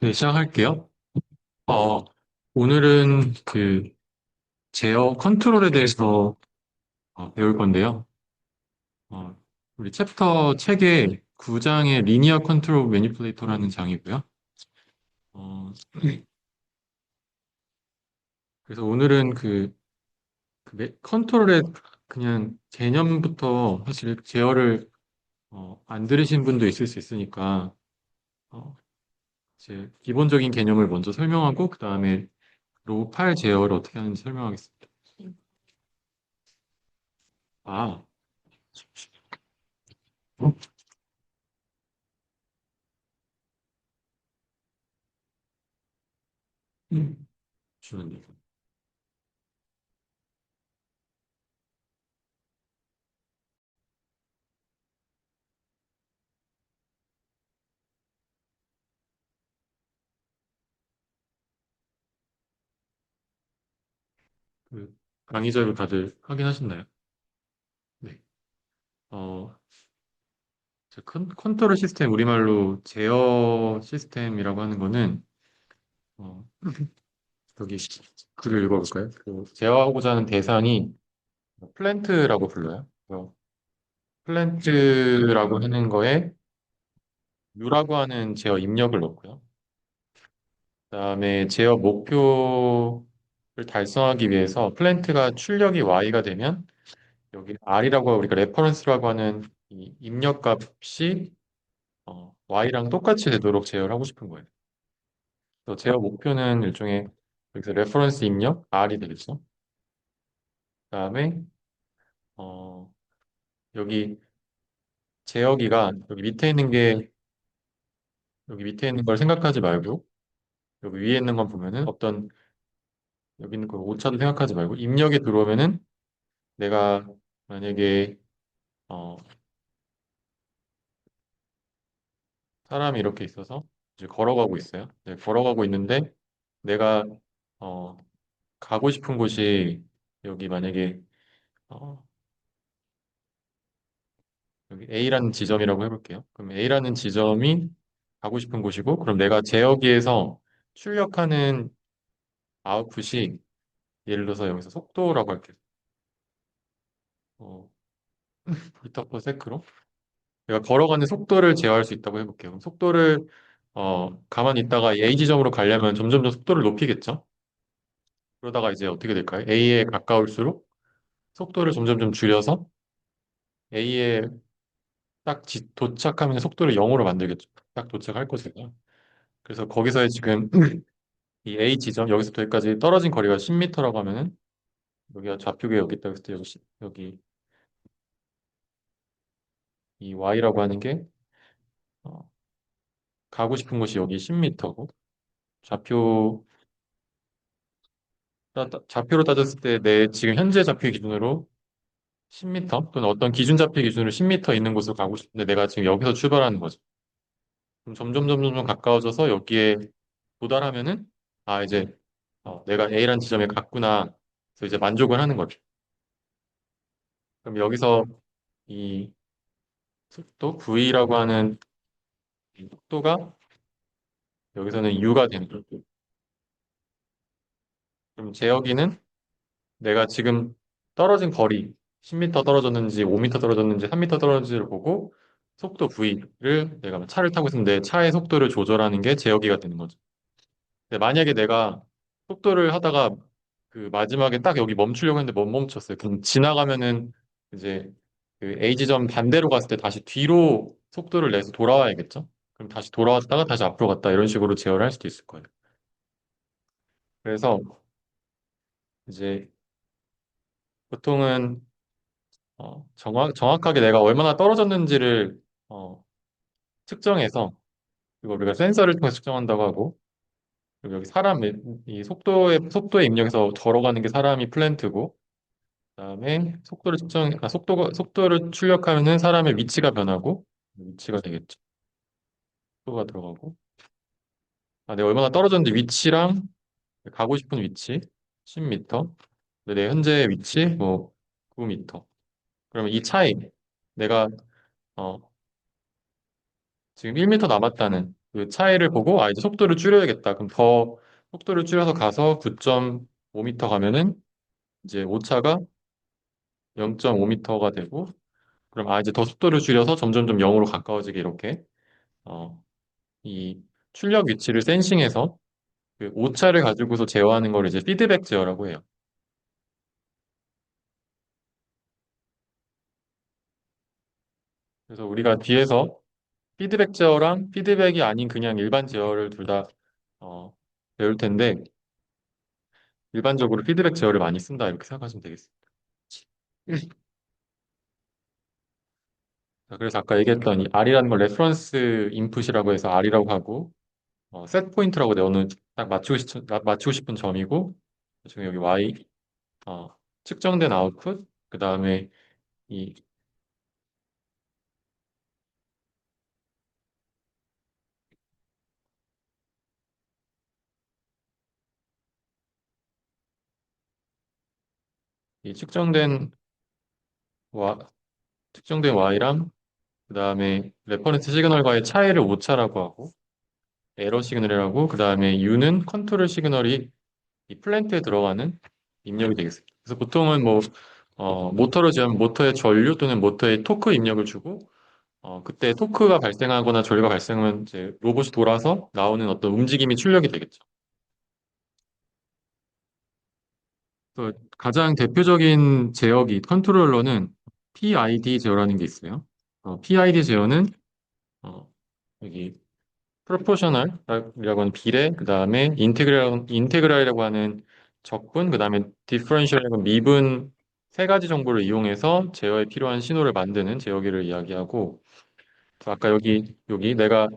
네, 시작할게요. 어, 오늘은 제어 컨트롤에 대해서 배울 건데요. 어, 우리 챕터 책의 9장의 리니어 컨트롤 매니플레이터라는 장이고요. 어, 그래서 오늘은 컨트롤의 그냥 개념부터 사실 제어를 안 들으신 분도 있을 수 있으니까 어, 이제 기본적인 개념을 먼저 설명하고 그 다음에 로우 파일 제어를 어떻게 하는지 설명하겠습니다. 아, 주는 강의자료 다들 확인하셨나요? 네. 어, 컨트롤 시스템, 우리말로 제어 시스템이라고 하는 거는, 어, 여기 글을 읽어볼까요? 제어하고자 하는 대상이 플랜트라고 불러요. 플랜트라고 하는 거에 U라고 하는 제어 입력을 넣고요. 그다음에 제어 목표를 달성하기 위해서 플랜트가 출력이 Y가 되면 여기 R이라고 우리가 레퍼런스라고 하는 이 입력 값이 Y랑 똑같이 되도록 제어를 하고 싶은 거예요. 그래서 제어 목표는 일종의 여기서 레퍼런스 입력 R이 되겠죠. 그다음에 어, 여기 제어기가 여기 밑에 있는 걸 생각하지 말고 여기 위에 있는 건 보면은 여기 있는 거 오차도 생각하지 말고 입력이 들어오면은 내가 만약에 어, 사람이 이렇게 있어서 이제 걸어가고 있어요. 네, 걸어가고 있는데 내가 어, 가고 싶은 곳이 여기 만약에 어, 여기 A라는 지점이라고 해볼게요. 그럼 A라는 지점이 가고 싶은 곳이고, 그럼 내가 제어기에서 출력하는 아웃풋이 예를 들어서 여기서 속도라고 할게요. 어, 미터 퍼 세크로. 내가 걸어가는 속도를 제어할 수 있다고 해볼게요. 그럼 속도를 가만히 있다가 A 지점으로 가려면 점점 속도를 높이겠죠? 그러다가 이제 어떻게 될까요? A에 가까울수록 속도를 점점 줄여서 A에 도착하면 속도를 0으로 만들겠죠. 딱 도착할 거잖아요. 그래서 거기서의 지금 이 A 지점 여기서부터 여기까지 떨어진 거리가 10m라고 하면은 여기가 좌표계 여기 있다 했을 때 여기 이 Y라고 하는 게 어, 가고 싶은 곳이 여기 10m고 좌표 좌표로 따졌을 때 내 지금 현재 좌표 기준으로 10m 또는 어떤 기준 좌표 기준으로 10m 있는 곳으로 가고 싶은데 내가 지금 여기서 출발하는 거죠. 그럼 점점 가까워져서 여기에 도달하면은 아 이제 내가 A라는 지점에 갔구나. 그래서 이제 만족을 하는 거죠. 그럼 여기서 이 속도 V라고 하는 이 속도가 여기서는 U가 되는 거죠. 그럼 제어기는 내가 지금 떨어진 거리 10m 떨어졌는지 5m 떨어졌는지 3m 떨어졌는지를 보고 속도 V를 내가 차를 타고 있는데 차의 속도를 조절하는 게 제어기가 되는 거죠. 근데 만약에 내가 속도를 하다가 그 마지막에 딱 여기 멈추려고 했는데 못 멈췄어요. 그럼 지나가면은 이제 그 A 지점 반대로 갔을 때 다시 뒤로 속도를 내서 돌아와야겠죠? 그럼 다시 돌아왔다가 다시 앞으로 갔다 이런 식으로 제어를 할 수도 있을 거예요. 그래서 이제 보통은 정확하게 내가 얼마나 떨어졌는지를 어, 측정해서 이거 우리가 센서를 통해서 측정한다고 하고 그리고 여기 이 속도에 입력해서 걸어가는 게 사람이 플랜트고 그다음에 속도를 출력하면은 사람의 위치가 변하고 위치가 되겠죠. 속도가 들어가고 내가 얼마나 떨어졌는지 위치랑 가고 싶은 위치 10m 내 현재 위치 뭐 9m 그러면 이 차이 내가 어, 지금 1m 남았다는 그 차이를 보고 아 이제 속도를 줄여야겠다. 그럼 더 속도를 줄여서 가서 9.5m 가면은 이제 오차가 0.5m가 되고 그럼 아 이제 더 속도를 줄여서 점점점 0으로 가까워지게 이렇게 어, 이 출력 위치를 센싱해서 그 오차를 가지고서 제어하는 걸 이제 피드백 제어라고 해요. 그래서 우리가 뒤에서 피드백 제어랑 피드백이 아닌 그냥 일반 제어를 둘 다 배울 텐데 일반적으로 피드백 제어를 많이 쓴다 이렇게 생각하시면 되겠습니다. 자, 그래서 아까 얘기했던 이 R이라는 걸 레퍼런스 인풋이라고 해서 R이라고 하고 셋 포인트라고 내어놓은 딱 맞추고 싶은 점이고 지금 여기 Y 어, 측정된 아웃풋 그 다음에 이, 이 와, 측정된 Y랑 그 다음에 레퍼런스 시그널과의 차이를 오차라고 하고 에러 시그널이라고 그 다음에 U는 컨트롤 시그널이 이 플랜트에 들어가는 입력이 되겠습니다. 그래서 보통은 뭐 모터로 지으면 모터의 전류 또는 모터의 토크 입력을 주고 그때 토크가 발생하거나 전류가 발생하면 이제 로봇이 돌아서 나오는 어떤 움직임이 출력이 되겠죠. 또 가장 대표적인 제어기 컨트롤러는 PID 제어라는 게 있어요. PID 제어는 어, 여기 프로포셔널이라고 하는 비례, 그 다음에 인테그랄이라고 하는 적분, 그 다음에 디퍼런셜이라고 하는 미분 세 가지 정보를 이용해서 제어에 필요한 신호를 만드는 제어기를 이야기하고 또 아까 여기 내가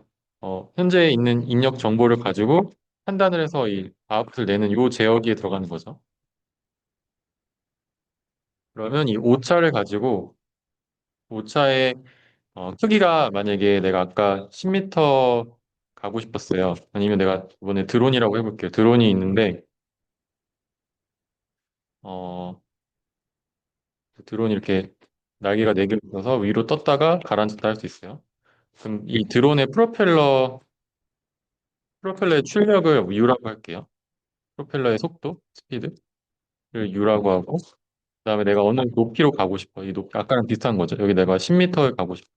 현재 있는 입력 정보를 가지고 판단을 해서 이 아웃풋을 내는 요 제어기에 들어가는 거죠. 그러면 이 오차를 가지고 오차의 크기가 만약에 내가 아까 10m 가고 싶었어요. 아니면 내가 이번에 드론이라고 해볼게요. 드론이 있는데 어, 그 드론이 이렇게 날개가 네 개 있어서 위로 떴다가 가라앉았다 할 수 있어요. 그럼 이 드론의 프로펠러의 출력을 U라고 할게요. 프로펠러의 속도, 스피드를 U라고 하고 그다음에 내가 어느 높이로 가고 싶어. 이 높이 아까랑 비슷한 거죠. 여기 내가 10m를 가고 싶어.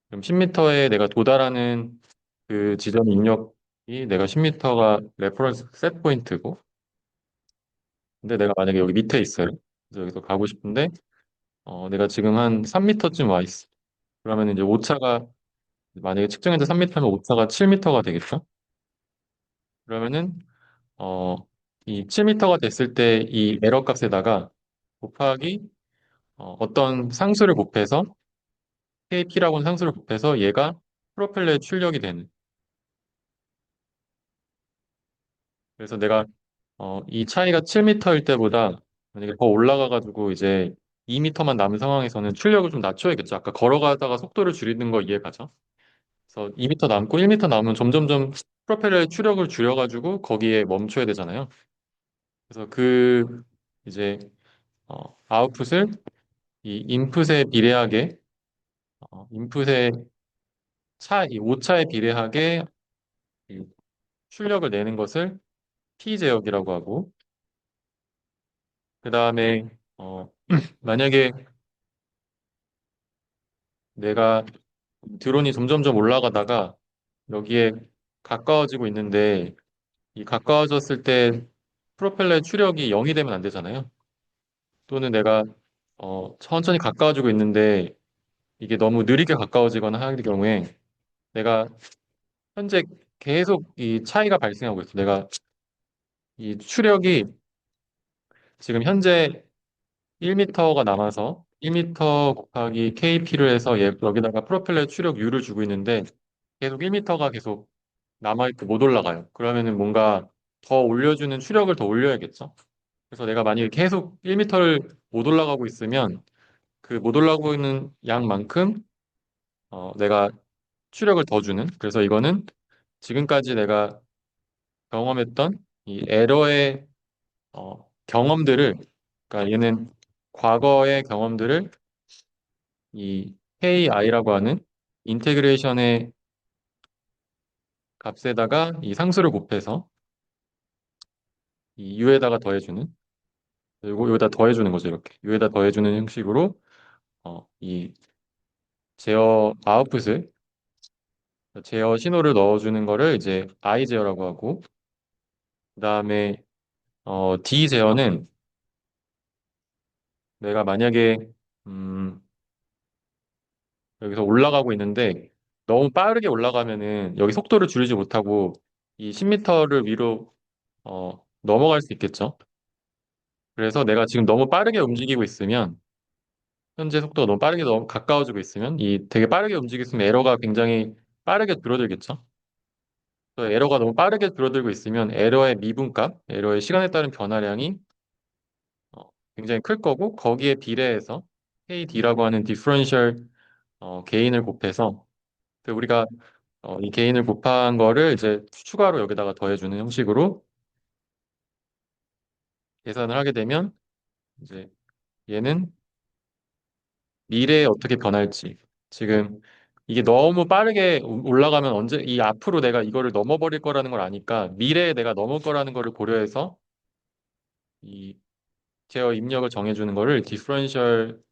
그럼 10m에 내가 도달하는 그 지점 입력이 내가 10m가 레퍼런스 셋 포인트고 근데 내가 만약에 여기 밑에 있어요. 그래서 여기서 가고 싶은데 내가 지금 한 3m쯤 와 있어. 그러면 이제 오차가 만약에 측정해서 3m면 오차가 7m가 되겠죠? 그러면은 어, 이 7m가 됐을 때 이 에러 값에다가 곱하기 어떤 상수를 곱해서 KP라고 하는 상수를 곱해서 얘가 프로펠러의 출력이 되는. 그래서 내가 이 차이가 7m일 때보다 만약에 더 올라가가지고 이제 2m만 남은 상황에서는 출력을 좀 낮춰야겠죠. 아까 걸어가다가 속도를 줄이는 거 이해가죠? 그래서 2m 남고 1m 남으면 점점점 프로펠러의 추력을 줄여가지고 거기에 멈춰야 되잖아요. 그래서 그 이제 아웃풋을 이 인풋에 비례하게 인풋의 이 오차에 비례하게 이 출력을 내는 것을 P 제어기라고 하고 그 다음에 만약에 내가 드론이 점점점 올라가다가 여기에 가까워지고 있는데 이 가까워졌을 때 프로펠러의 추력이 0이 되면 안 되잖아요. 또는 내가 천천히 가까워지고 있는데 이게 너무 느리게 가까워지거나 하는 경우에 내가 현재 계속 이 차이가 발생하고 있어. 내가 이 추력이 지금 현재 1m가 남아서 1m 곱하기 KP를 해서 여기다가 프로펠러의 추력 U를 주고 있는데 계속 1m가 계속 남아있고 못 올라가요. 그러면은 뭔가 더 올려주는 추력을 더 올려야겠죠. 그래서 내가 만약에 계속 1m를 못 올라가고 있으면 그 못 올라가고 있는 양만큼 내가 추력을 더 주는. 그래서 이거는 지금까지 내가 경험했던 이 에러의 경험들을, 그러니까 얘는 과거의 경험들을 이 KI라고 하는 인테그레이션의 값에다가 이 상수를 곱해서 이 u에다가 더해주는, 그리고 여기다 더해주는 거죠. 이렇게 u에다 더해주는 형식으로 이 제어 아웃풋을, 제어 신호를 넣어주는 거를 이제 I 제어라고 하고, 그다음에 D 제어는 내가 만약에 음, 여기서 올라가고 있는데 너무 빠르게 올라가면은 여기 속도를 줄이지 못하고 이 10m를 위로 넘어갈 수 있겠죠. 그래서 내가 지금 너무 빠르게 움직이고 있으면, 현재 속도가 너무 빠르게 너무 가까워지고 있으면, 이 되게 빠르게 움직이고 있으면 에러가 굉장히 빠르게 줄어들겠죠. 그래서 에러가 너무 빠르게 줄어들고 있으면 에러의 미분값, 에러의 시간에 따른 변화량이 굉장히 클 거고, 거기에 비례해서 KD라고 하는 디퍼런셜 게인을 곱해서, 그 우리가 이 게인을 곱한 거를 이제 추가로 여기다가 더해주는 형식으로 계산을 하게 되면, 이제 얘는 미래에 어떻게 변할지, 지금 이게 너무 빠르게 올라가면 언제 이 앞으로 내가 이거를 넘어버릴 거라는 걸 아니까 미래에 내가 넘을 거라는 거를 고려해서 이 제어 입력을 정해주는 거를 디퍼런셜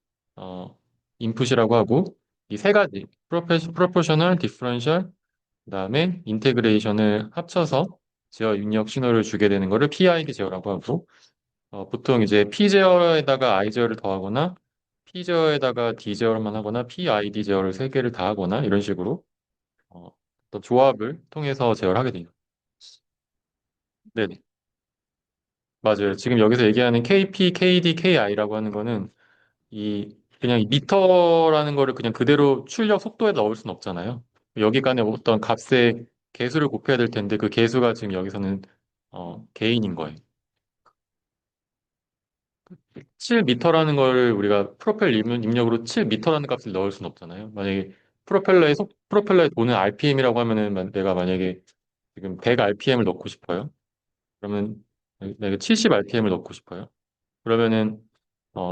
인풋이라고 하고, 이 세 가지 프로포셔널, 디퍼런셜, 그다음에 인테그레이션을 합쳐서 제어 입력 신호를 주게 되는 거를 PID 제어라고 하고, 보통 이제 P 제어에다가 I 제어를 더하거나 P 제어에다가 D 제어만 하거나 PID 제어를 세 개를 다 하거나 이런 식으로 어, 또 조합을 통해서 제어를 하게 돼요. 네네. 맞아요. 지금 여기서 얘기하는 KP, KD, KI라고 하는 거는 이 그냥 이 미터라는 거를 그냥 그대로 출력 속도에 넣을 수는 없잖아요. 여기간에 어떤 값의 개수를 곱해야 될 텐데 그 개수가 지금 여기서는 개인인 거예요. 7m라는 걸 우리가 프로펠 입력으로 7m라는 값을 넣을 수는 없잖아요. 만약에 프로펠러에 도는 RPM이라고 하면은 내가 만약에 지금 100 RPM을 넣고 싶어요. 그러면 내가 70 RPM을 넣고 싶어요. 그러면은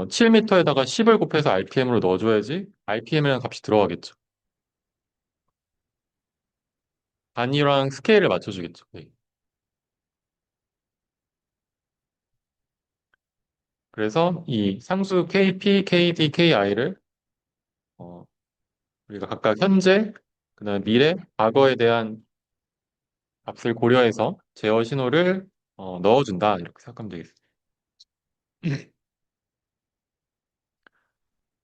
7m에다가 10을 곱해서 RPM으로 넣어줘야지 RPM이라는 값이 들어가겠죠. 단위랑 스케일을 맞춰주겠죠. 네. 그래서 이 상수 KP, KD, KI를 우리가 각각 현재, 그다음에 미래, 과거에 대한 값을 고려해서 제어 신호를 넣어준다. 이렇게 생각하면 되겠습니다.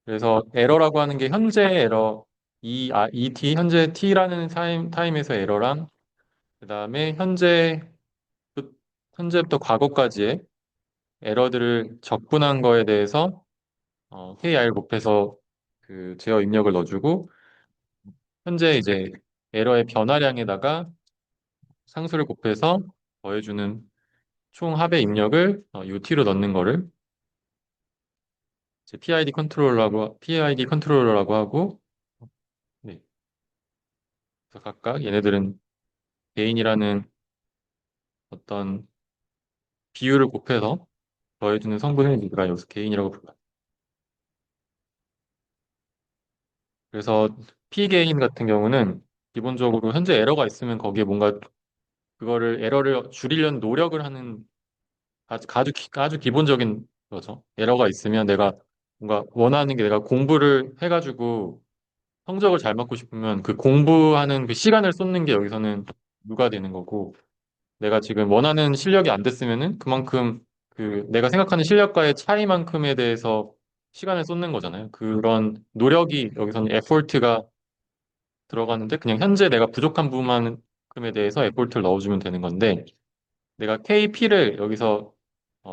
그래서 에러라고 하는 게 현재 에러, ET, 현재 T라는 타임에서 에러랑, 그다음에 현재부터 과거까지의 에러들을 적분한 거에 대해서 KR 곱해서 그 제어 입력을 넣어주고, 현재 이제 에러의 변화량에다가 상수를 곱해서 더해주는 총 합의 입력을 UT로 넣는 거를 이제 PID 컨트롤러라고 하고, 네. 그래서 각각 얘네들은 개인이라는 어떤 비율을 곱해서 더해주는 성분을 우리가 여기서 개인이라고 불러요. 그래서 P개인 같은 경우는 기본적으로 현재 에러가 있으면 거기에 뭔가 그거를 에러를 줄이려는 노력을 하는 아주 기본적인 거죠. 에러가 있으면 내가 뭔가 원하는 게, 내가 공부를 해가지고 성적을 잘 받고 싶으면 그 공부하는 그 시간을 쏟는 게 여기서는 누가 되는 거고, 내가 지금 원하는 실력이 안 됐으면은 그만큼 그 내가 생각하는 실력과의 차이만큼에 대해서 시간을 쏟는 거잖아요. 그런 노력이 여기서는 에포트가 들어가는데, 그냥 현재 내가 부족한 부분만큼에 대해서 에포트를 넣어주면 되는 건데, 내가 KP를 여기서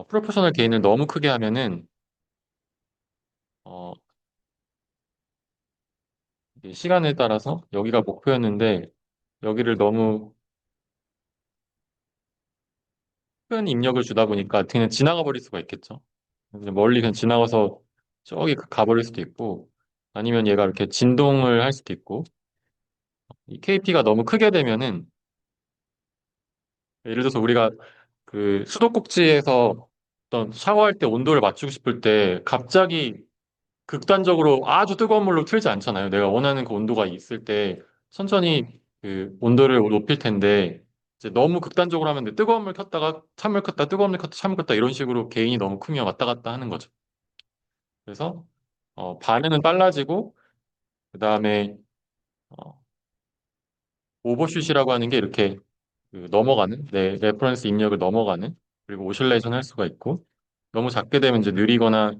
프로포셔널 게인을 너무 크게 하면은 어, 이게 시간에 따라서 여기가 목표였는데 여기를 너무 큰 입력을 주다 보니까 그냥 지나가 버릴 수가 있겠죠. 그냥 멀리 그냥 지나가서 저기 가버릴 수도 있고, 아니면 얘가 이렇게 진동을 할 수도 있고, 이 KP가 너무 크게 되면은, 예를 들어서 우리가 그 수도꼭지에서 어떤 샤워할 때 온도를 맞추고 싶을 때 갑자기 극단적으로 아주 뜨거운 물로 틀지 않잖아요. 내가 원하는 그 온도가 있을 때 천천히 그 온도를 높일 텐데 이제 너무 극단적으로 하면 뜨거운 물 켰다가 찬물 켰다 뜨거운 물 켰다 찬물 켰다 이런 식으로 개인이 너무 크면 왔다 갔다 하는 거죠. 그래서 반응은 빨라지고 그다음에 어, 오버슛이라고 하는 게 이렇게 그 넘어가는 내 레퍼런스 입력을 넘어가는 그리고 오실레이션 할 수가 있고 너무 작게 되면 이제 느리거나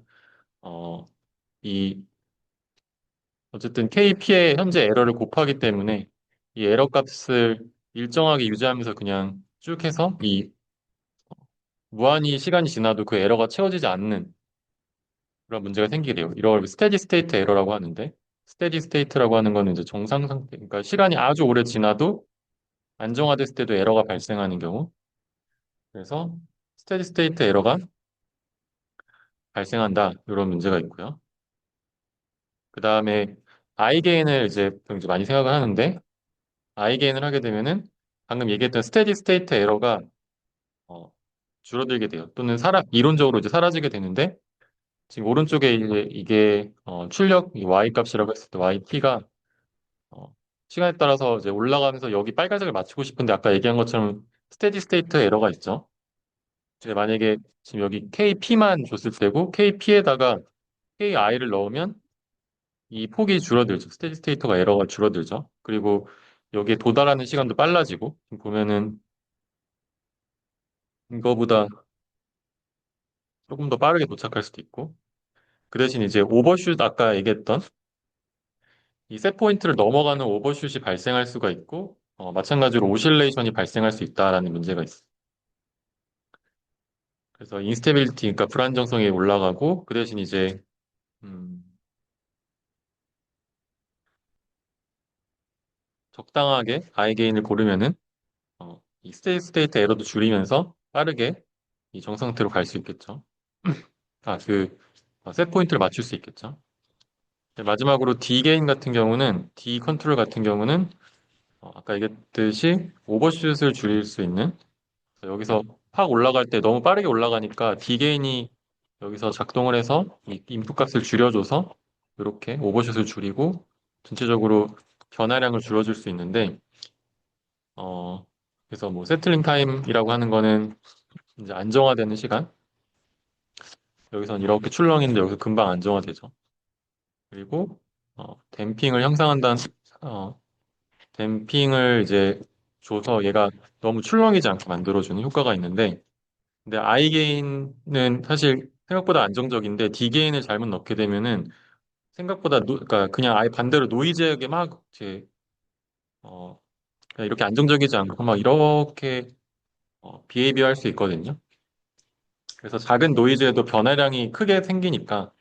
이 어쨌든 KP의 현재 에러를 곱하기 때문에 이 에러 값을 일정하게 유지하면서 그냥 쭉 해서 이 무한히 시간이 지나도 그 에러가 채워지지 않는 그런 문제가 생기게 돼요. 이걸 스테디 스테이트 에러라고 하는데 스테디 스테이트라고 하는 거는 이제 정상 상태, 그러니까 시간이 아주 오래 지나도 안정화됐을 때도 에러가 발생하는 경우. 그래서 스테디 스테이트 에러가 발생한다. 이런 문제가 있고요. 그 다음에 아이게인을 이제 많이 생각을 하는데 아이게인을 하게 되면은 방금 얘기했던 스테디 스테이트 에러가 어, 줄어들게 돼요. 또는 이론적으로 이제 사라지게 되는데 지금 오른쪽에 이게 출력 이 y 값이라고 했을 때 yt가 어, 시간에 따라서 이제 올라가면서 여기 빨간색을 맞추고 싶은데 아까 얘기한 것처럼 스테디 스테이트 에러가 있죠. 이제 만약에 지금 여기 kp만 줬을 때고 kp에다가 ki를 넣으면 이 폭이 줄어들죠. 스테디 스테이트가 에러가 줄어들죠. 그리고 여기에 도달하는 시간도 빨라지고 지금 보면은 이거보다 조금 더 빠르게 도착할 수도 있고 그 대신 이제 오버슛 아까 얘기했던 이 셋 포인트를 넘어가는 오버슛이 발생할 수가 있고 마찬가지로 오실레이션이 발생할 수 있다라는 문제가 있어요. 그래서 인스테빌리티, 그러니까 불안정성이 올라가고 그 대신 이제 음, 적당하게 아이 게인을 고르면은 이 스테이트 에러도 줄이면서 빠르게 이 정상태로 갈 수 있겠죠. 셋 포인트를 맞출 수 있겠죠. 네, 마지막으로 D 게인 같은 경우는 D 컨트롤 같은 경우는 아까 얘기했듯이 오버슛을 줄일 수 있는 여기서 확 올라갈 때 너무 빠르게 올라가니까 D게인이 여기서 작동을 해서 이 인풋 값을 줄여줘서 이렇게 오버슛을 줄이고 전체적으로 변화량을 줄여줄 수 있는데 어 그래서 뭐 세틀링 타임이라고 하는 거는 이제 안정화되는 시간 여기선 이렇게 출렁이는데 여기서 금방 안정화되죠. 그리고 댐핑을 형성한다는 어, 댐핑을 이제 줘서 얘가 너무 출렁이지 않게 만들어주는 효과가 있는데 근데 I 게인은 사실 생각보다 안정적인데 D 게인을 잘못 넣게 되면은 생각보다 그러니까 그냥 아예 반대로 노이즈하게 막 이제 어 그냥 이렇게 안정적이지 않고 막 이렇게 비헤이비어 할 수 있거든요. 그래서 작은 노이즈에도 변화량이 크게 생기니까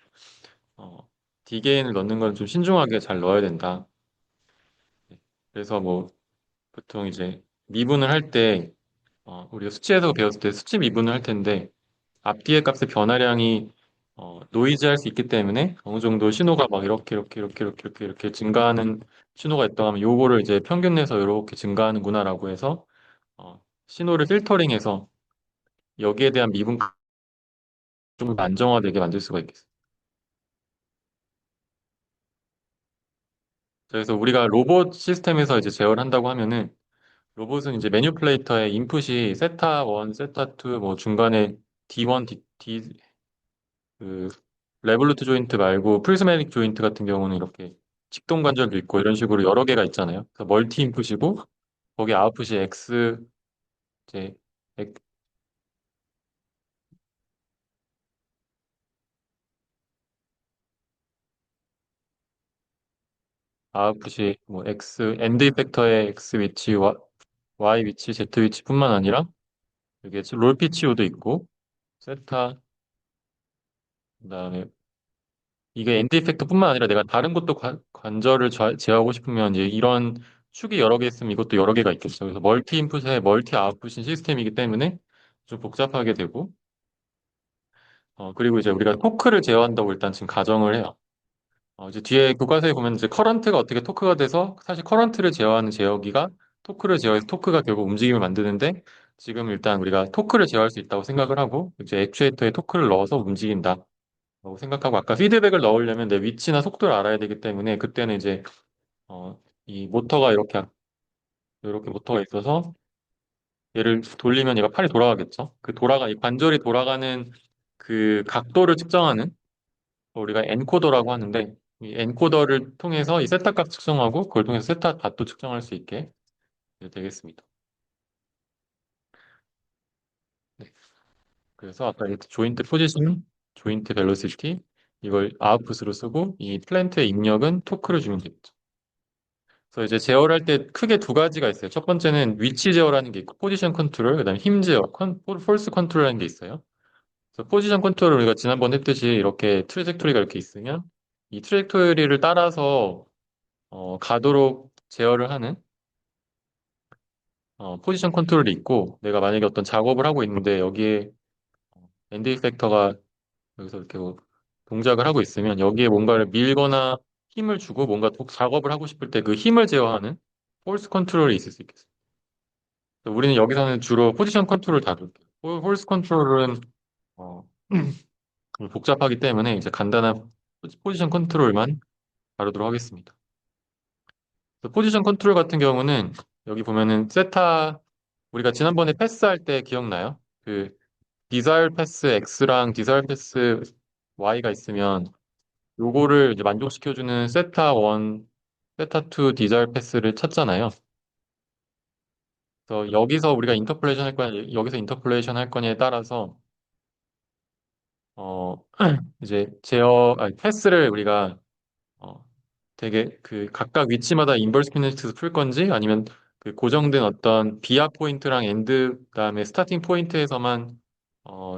어 D 게인을 넣는 건 좀 신중하게 잘 넣어야 된다. 그래서 뭐 보통 이제 미분을 할 때 우리가 수치에서 배웠을 때 수치 미분을 할 텐데 앞뒤의 값의 변화량이 노이즈할 수 있기 때문에 어느 정도 신호가 막 이렇게 증가하는 신호가 있다 하면 요거를 이제 평균 내서 이렇게 증가하는구나라고 해서 신호를 필터링해서 여기에 대한 미분 좀 안정화되게 만들 수가 있겠어요. 그래서 우리가 로봇 시스템에서 이제 제어를 한다고 하면은 로봇은 이제 매니플레이터의 인풋이 세타 1, 세타 2, 뭐 중간에 D1, 그 레볼루트 조인트 말고 프리즈매틱 조인트 같은 경우는 이렇게 직동 관절도 있고 이런 식으로 여러 개가 있잖아요. 그래서 멀티 인풋이고 거기 아웃풋이 X 이제 엑- 아웃풋이 뭐 X 엔드 이펙터의 X 위치, Y 위치, Z 위치뿐만 아니라 이게 롤 PCO도 있고 세타 그다음에 이게 엔드 이펙터뿐만 아니라 내가 다른 것도 관절을 제어하고 싶으면 이제 이런 축이 여러 개 있으면 이것도 여러 개가 있겠죠. 그래서 멀티 인풋에 멀티 아웃풋인 시스템이기 때문에 좀 복잡하게 되고 그리고 이제 우리가 토크를 제어한다고 일단 지금 가정을 해요. 이제 뒤에 교과서에 보면 이제 커런트가 어떻게 토크가 돼서 사실 커런트를 제어하는 제어기가 토크를 제어해서 토크가 결국 움직임을 만드는데 지금 일단 우리가 토크를 제어할 수 있다고 생각을 하고 이제 액추에이터에 토크를 넣어서 움직인다. 라고 생각하고 아까 피드백을 넣으려면 내 위치나 속도를 알아야 되기 때문에 그때는 이제 이 모터가 이렇게 이렇게 모터가 있어서 얘를 돌리면 얘가 팔이 돌아가겠죠. 이 관절이 돌아가는 그 각도를 측정하는 우리가 엔코더라고 하는데 이 엔코더를 통해서 이 세타 값 측정하고 그걸 통해서 세타 값도 측정할 수 있게 되겠습니다. 네. 그래서 아까 조인트 포지션, 조인트 벨로시티 이걸 아웃풋으로 쓰고 이 플랜트의 입력은 토크를 주면 되겠죠. 그래서 이제 제어를 할 때 크게 두 가지가 있어요. 첫 번째는 위치 제어라는 게 있고 포지션 컨트롤, 그다음에 힘 제어, 폴스 컨트롤이라는 게 있어요. 그래서 포지션 컨트롤을 우리가 지난번 했듯이 이렇게 트래젝토리가 이렇게 있으면 이 트래젝토리를 따라서 가도록 제어를 하는 포지션 컨트롤이 있고 내가 만약에 어떤 작업을 하고 있는데 여기에 엔드 이펙터가 여기서 이렇게 뭐 동작을 하고 있으면 여기에 뭔가를 밀거나 힘을 주고 뭔가 작업을 하고 싶을 때 그 힘을 제어하는 폴스 컨트롤이 있을 수 있겠어요. 그래서 우리는 여기서는 주로 포지션 컨트롤을 다룰게요. 폴스 컨트롤은 어, 복잡하기 때문에 이제 간단한 포지션 컨트롤만 다루도록 하겠습니다. 그래서 포지션 컨트롤 같은 경우는 여기 보면은 세타 우리가 지난번에 패스할 때 기억나요? 그 디자일 패스 X랑 디자일 패스 Y가 있으면 요거를 이제 만족시켜주는 세타 1, 세타 2 디자일 패스를 찾잖아요. 그래서 여기서 우리가 인터폴레이션 할 거냐, 여기서 인터폴레이션 할 거냐에 따라서 어 이제 아니, 패스를 우리가 어, 되게 그 각각 위치마다 인버스 키네틱스 풀 건지 아니면 그 고정된 어떤 비하 포인트랑 엔드 그다음에 스타팅 포인트에서만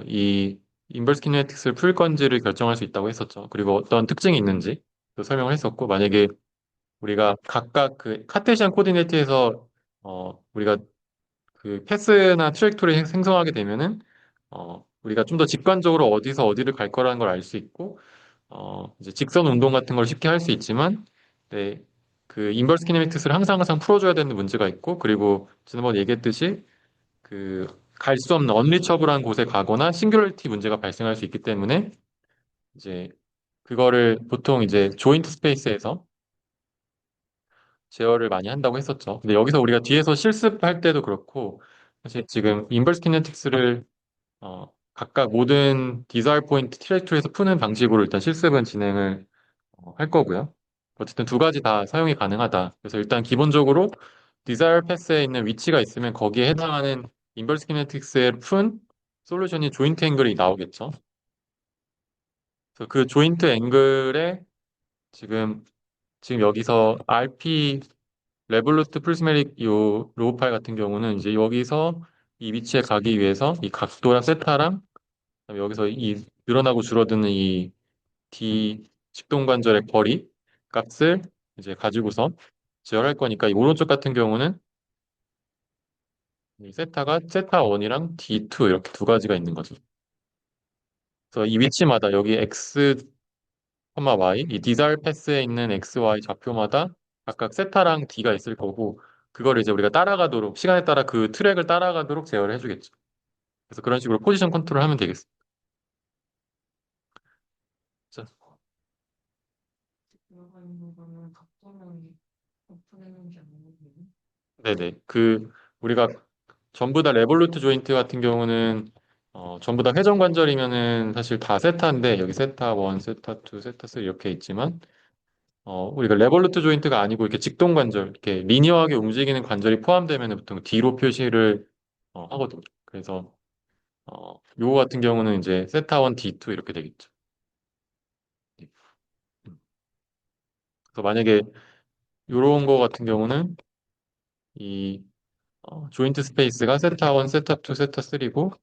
이 인버스 키네틱스를 풀 건지를 결정할 수 있다고 했었죠. 그리고 어떤 특징이 있는지 또 설명을 했었고 만약에 우리가 각각 그 카테시안 코디네이트에서 우리가 그 패스나 트랙토리 생성하게 되면은 우리가 좀 더 직관적으로 어디서 어디를 갈 거라는 걸 알 수 있고 이제 직선 운동 같은 걸 쉽게 할 수 있지만, 네, 그 인버스 키네미틱스를 항상 풀어줘야 되는 문제가 있고, 그리고 지난번에 얘기했듯이 그 갈 수 없는 언리처블한 곳에 가거나 싱귤러리티 문제가 발생할 수 있기 때문에 이제 그거를 보통 이제 조인트 스페이스에서 제어를 많이 한다고 했었죠. 근데 여기서 우리가 뒤에서 실습할 때도 그렇고, 사실 지금 인버스 키네틱스를 각각 모든 디자일 포인트 트랙토리에서 푸는 방식으로 일단 실습은 진행을 할 거고요. 어쨌든 두 가지 다 사용이 가능하다. 그래서 일단 기본적으로 디자이어 패스에 있는 위치가 있으면 거기에 해당하는 인버스 키네틱스에 푼 솔루션이 조인트 앵글이 나오겠죠. 그래서 그 조인트 앵글에 지금 여기서 RP 레볼루트 프리즈메릭 요 로우 파일 같은 경우는 이제 여기서 이 위치에 가기 위해서 이 각도랑 세타랑 그다음에 여기서 이 늘어나고 줄어드는 이 D 직동관절의 거리 값을 이제 가지고서 제어할 거니까 이 오른쪽 같은 경우는 이 세타가 세타 1이랑 D2 이렇게 두 가지가 있는 거죠. 그래서 이 위치마다 여기 X, Y 이 디자일 패스에 있는 X, Y 좌표마다 각각 세타랑 D가 있을 거고 그걸 이제 우리가 따라가도록 시간에 따라 그 트랙을 따라가도록 제어를 해주겠죠. 그래서 그런 식으로 포지션 컨트롤 하면 되겠습니다. 자, 들어가 있는 거는 각도는 오픈했는지 안 했는지. 네네. 그 우리가 전부 다 레볼루트 조인트 같은 경우는 전부 다 회전 관절이면은 사실 다 세타인데 여기 세타 1, 세타 2, 세타 3 이렇게 있지만 우리가 레볼루트 조인트가 아니고 이렇게 직동 관절 이렇게 리니어하게 움직이는 관절이 포함되면 보통 D로 표시를 하거든요. 그래서 요거 같은 경우는 이제 세타 1, D2 이렇게 되겠죠. 네. 그래서 만약에 요런 거 같은 경우는 이 조인트 스페이스가 세타 1, 세타 2, 세타 3고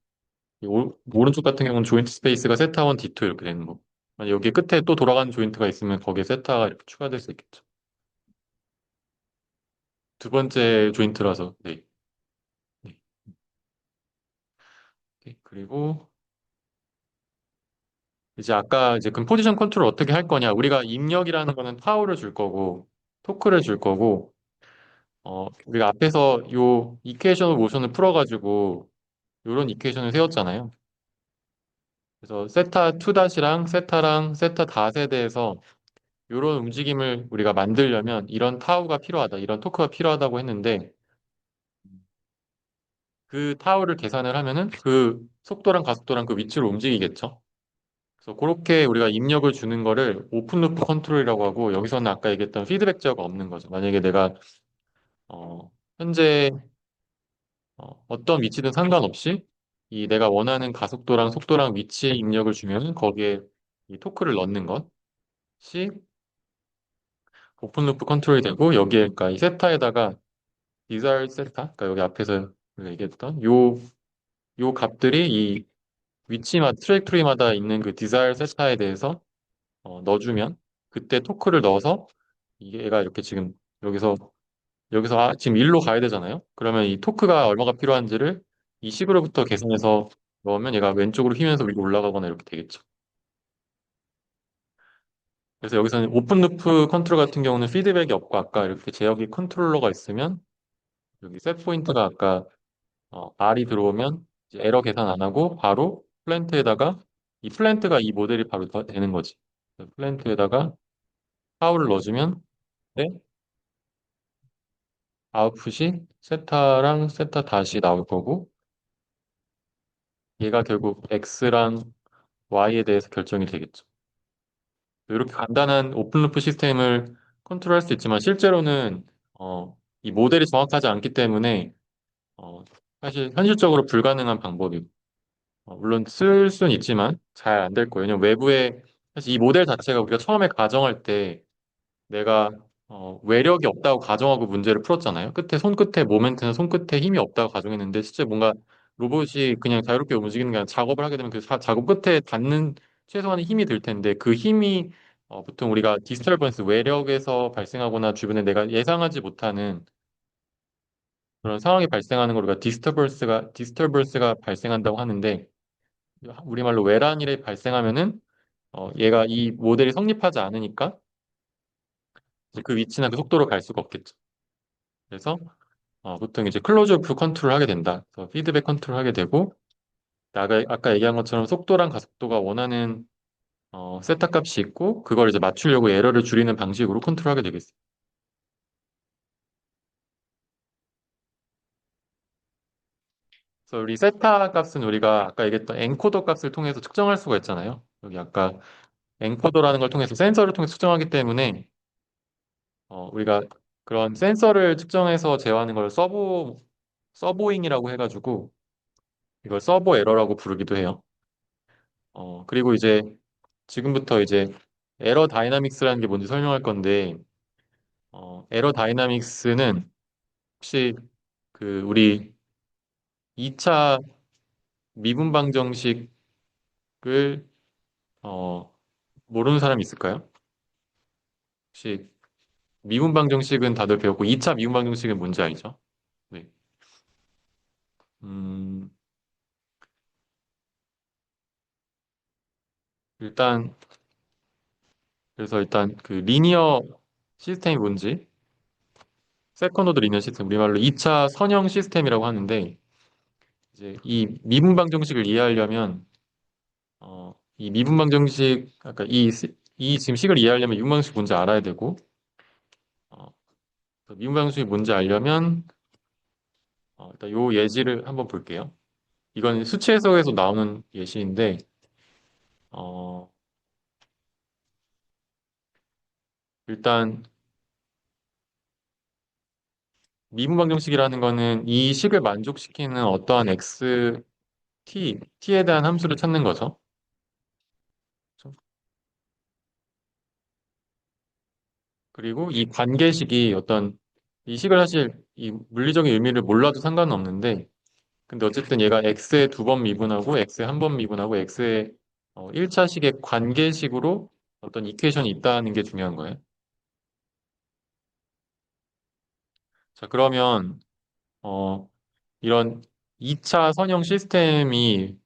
오른쪽 같은 경우는 조인트 스페이스가 세타 1, D2 이렇게 되는 거. 만약 여기 끝에 또 돌아가는 조인트가 있으면 거기에 세타가 이렇게 추가될 수 있겠죠. 두 번째 조인트라서, 네. 네. 네. 그리고 이제 아까 이제 그 포지션 컨트롤 어떻게 할 거냐. 우리가 입력이라는 거는 파워를 줄 거고, 토크를 줄 거고, 우리가 앞에서 요 이퀘이션 모션을 풀어가지고, 요런 이퀘이션을 세웠잖아요. 그래서 세타 2-랑 세타랑 세타 닷에 대해서 이런 움직임을 우리가 만들려면 이런 타우가 필요하다, 이런 토크가 필요하다고 했는데 그 타워를 계산을 하면은 그 속도랑 가속도랑 그 위치로 움직이겠죠. 그래서 그렇게 우리가 입력을 주는 거를 오픈 루프 컨트롤이라고 하고 여기서는 아까 얘기했던 피드백 제어가 없는 거죠. 만약에 내가 현재 어떤 위치든 상관없이 이 내가 원하는 가속도랑 속도랑 위치에 입력을 주면 거기에 이 토크를 넣는 것이 오픈 루프 컨트롤이 되고 여기에 그러니까 이 세타에다가 desired 세타 그러니까 여기 앞에서 우리가 얘기했던 요 값들이 이 위치마다 트레이토리마다 있는 그 desired 세타에 대해서 넣어주면 그때 토크를 넣어서 이게 얘가 이렇게 지금 여기서 지금 1로 가야 되잖아요. 그러면 이 토크가 얼마가 필요한지를 이 식으로부터 계산해서 넣으면 얘가 왼쪽으로 휘면서 위로 올라가거나 이렇게 되겠죠. 그래서 여기서는 오픈 루프 컨트롤 같은 경우는 피드백이 없고 아까 이렇게 제어기 컨트롤러가 있으면 여기 셋 포인트가 아까 R이 들어오면 이제 에러 계산 안 하고 바로 플랜트에다가 이 플랜트가 이 모델이 바로 되는 거지. 플랜트에다가 파울을 넣어주면 네, 아웃풋이 세타랑 세타 다시 나올 거고 얘가 결국 X랑 Y에 대해서 결정이 되겠죠. 이렇게 간단한 오픈루프 시스템을 컨트롤할 수 있지만 실제로는 이 모델이 정확하지 않기 때문에 어, 사실 현실적으로 불가능한 방법이고 물론 쓸 수는 있지만 잘 안 될 거예요. 왜냐면 외부에 사실 이 모델 자체가 우리가 처음에 가정할 때 내가 외력이 없다고 가정하고 문제를 풀었잖아요. 손끝에 모멘트나 손끝에 힘이 없다고 가정했는데 실제 뭔가 로봇이 그냥 자유롭게 움직이는 게 아니라 작업을 하게 되면 그 작업 끝에 닿는 최소한의 힘이 들 텐데 그 힘이 보통 우리가 디스터번스 외력에서 발생하거나 주변에 내가 예상하지 못하는 그런 상황이 발생하는 걸 우리가 디스터번스가 발생한다고 하는데 우리말로 외란일이 발생하면은 얘가 이 모델이 성립하지 않으니까 이제 그 위치나 그 속도로 갈 수가 없겠죠. 그래서 보통 이제 클로즈 오프 컨트롤 하게 된다. 그래서 피드백 컨트롤 하게 되고 아까 얘기한 것처럼 속도랑 가속도가 원하는 세타 값이 있고 그걸 이제 맞추려고 에러를 줄이는 방식으로 컨트롤하게 되겠어요. 그래서 우리 세타 값은 우리가 아까 얘기했던 엔코더 값을 통해서 측정할 수가 있잖아요. 여기 아까 엔코더라는 걸 통해서 센서를 통해서 측정하기 때문에 우리가 그런 센서를 측정해서 제어하는 걸 서보잉이라고 해가지고 이걸 서버 에러라고 부르기도 해요. 그리고 이제 지금부터 이제 에러 다이나믹스라는 게 뭔지 설명할 건데, 에러 다이나믹스는 혹시 그 우리 2차 미분 방정식을 어, 모르는 사람 있을까요? 혹시 미분 방정식은 다들 배웠고 2차 미분 방정식은 뭔지 알죠? 네. 음, 일단 그래서 일단 그 리니어 시스템이 뭔지 세컨 오더 리니어 시스템 우리말로 2차 선형 시스템이라고 하는데 이제 이 미분 방정식을 이해하려면 이 미분 방정식 아까 이 지금 식을 이해하려면 미분 방정식 뭔지 알아야 되고 어, 미분 방정식이 뭔지 알려면 일단 요 예지를 한번 볼게요. 이건 수치 해석에서 나오는 예시인데 어, 일단 미분 방정식이라는 거는 이 식을 만족시키는 어떠한 t에 대한 함수를 찾는 거죠. 그리고 이 관계식이 이 식을 사실 이 물리적인 의미를 몰라도 상관은 없는데 근데 어쨌든 얘가 x에 두 번 미분하고 x에 한 번 미분하고 x에 1차식의 관계식으로 어떤 이퀘이션이 있다는 게 중요한 거예요. 자, 그러면 어, 이런 2차 선형 시스템이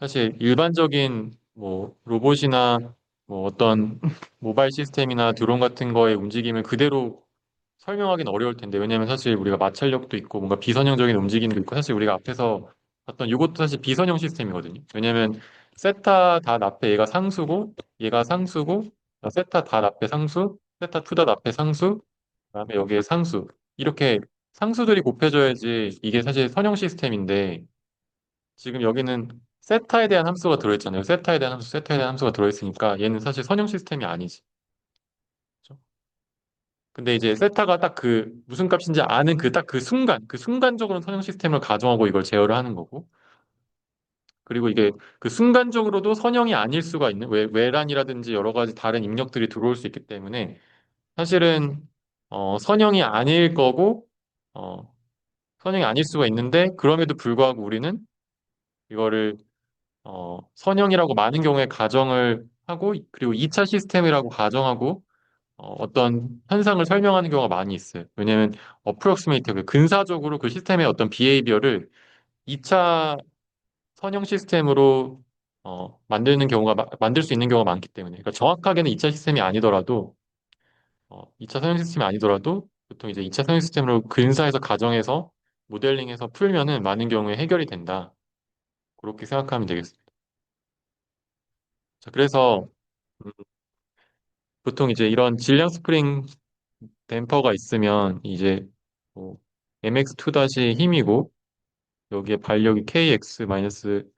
사실 일반적인 뭐 로봇이나 뭐 어떤 모바일 시스템이나 드론 같은 거의 움직임을 그대로 설명하기는 어려울 텐데 왜냐면 사실 우리가 마찰력도 있고 뭔가 비선형적인 움직임도 있고 사실 우리가 앞에서 봤던 이것도 사실 비선형 시스템이거든요. 왜냐면 세타 닷 앞에 얘가 상수고 세타 닷 앞에 상수 세타 투 닷 앞에 상수 그다음에 여기에 상수 이렇게 상수들이 곱해져야지 이게 사실 선형 시스템인데 지금 여기는 세타에 대한 함수가 들어있잖아요. 세타에 대한 함수, 세타에 대한 함수가 들어있으니까 얘는 사실 선형 시스템이 아니지. 그죠? 근데 이제 세타가 딱 그 무슨 값인지 아는 그 딱 그 순간, 그 순간적으로 선형 시스템을 가정하고 이걸 제어를 하는 거고. 그리고 이게 그 순간적으로도 선형이 아닐 수가 있는 외란이라든지 여러 가지 다른 입력들이 들어올 수 있기 때문에 사실은 선형이 아닐 거고 어, 선형이 아닐 수가 있는데 그럼에도 불구하고 우리는 이거를 선형이라고 많은 경우에 가정을 하고 그리고 2차 시스템이라고 가정하고 떤 현상을 설명하는 경우가 많이 있어요. 왜냐하면 approximate 그 근사적으로 그 시스템의 어떤 비헤이비어를 2차 선형 시스템으로 만들 수 있는 경우가 많기 때문에 그러니까 정확하게는 2차 시스템이 아니더라도 2차 선형 시스템이 아니더라도 보통 이제 2차 선형 시스템으로 근사해서 가정해서 모델링해서 풀면은 많은 경우에 해결이 된다. 그렇게 생각하면 되겠습니다. 자, 그래서 음, 보통 이제 이런 질량 스프링 댐퍼가 있으면 이제 뭐 mx2 다시 힘이고 여기에 반력이 kx-bx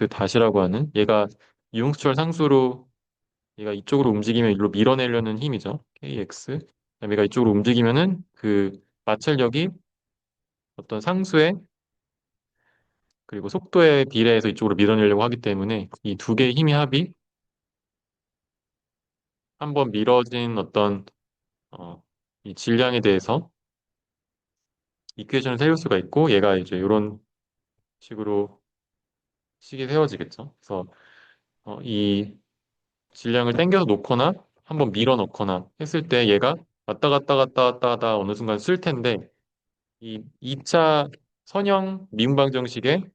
다시라고 하는 얘가 유흥수철 상수로 얘가 이쪽으로 움직이면 이리로 밀어내려는 힘이죠. kx. 그다음에 얘가 이쪽으로 움직이면은 그 마찰력이 어떤 상수의 그리고 속도에 비례해서 이쪽으로 밀어내려고 하기 때문에 이 두 개의 힘의 합이 한번 밀어진 어, 이 질량에 대해서 이퀘이션을 세울 수가 있고 얘가 이제 이런 식으로 식이 세워지겠죠. 그래서 이 질량을 당겨서 놓거나 한번 밀어 넣거나 했을 때 얘가 왔다 갔다 갔다 갔다 하다 어느 순간 쓸 텐데 이 2차 선형 미분방정식의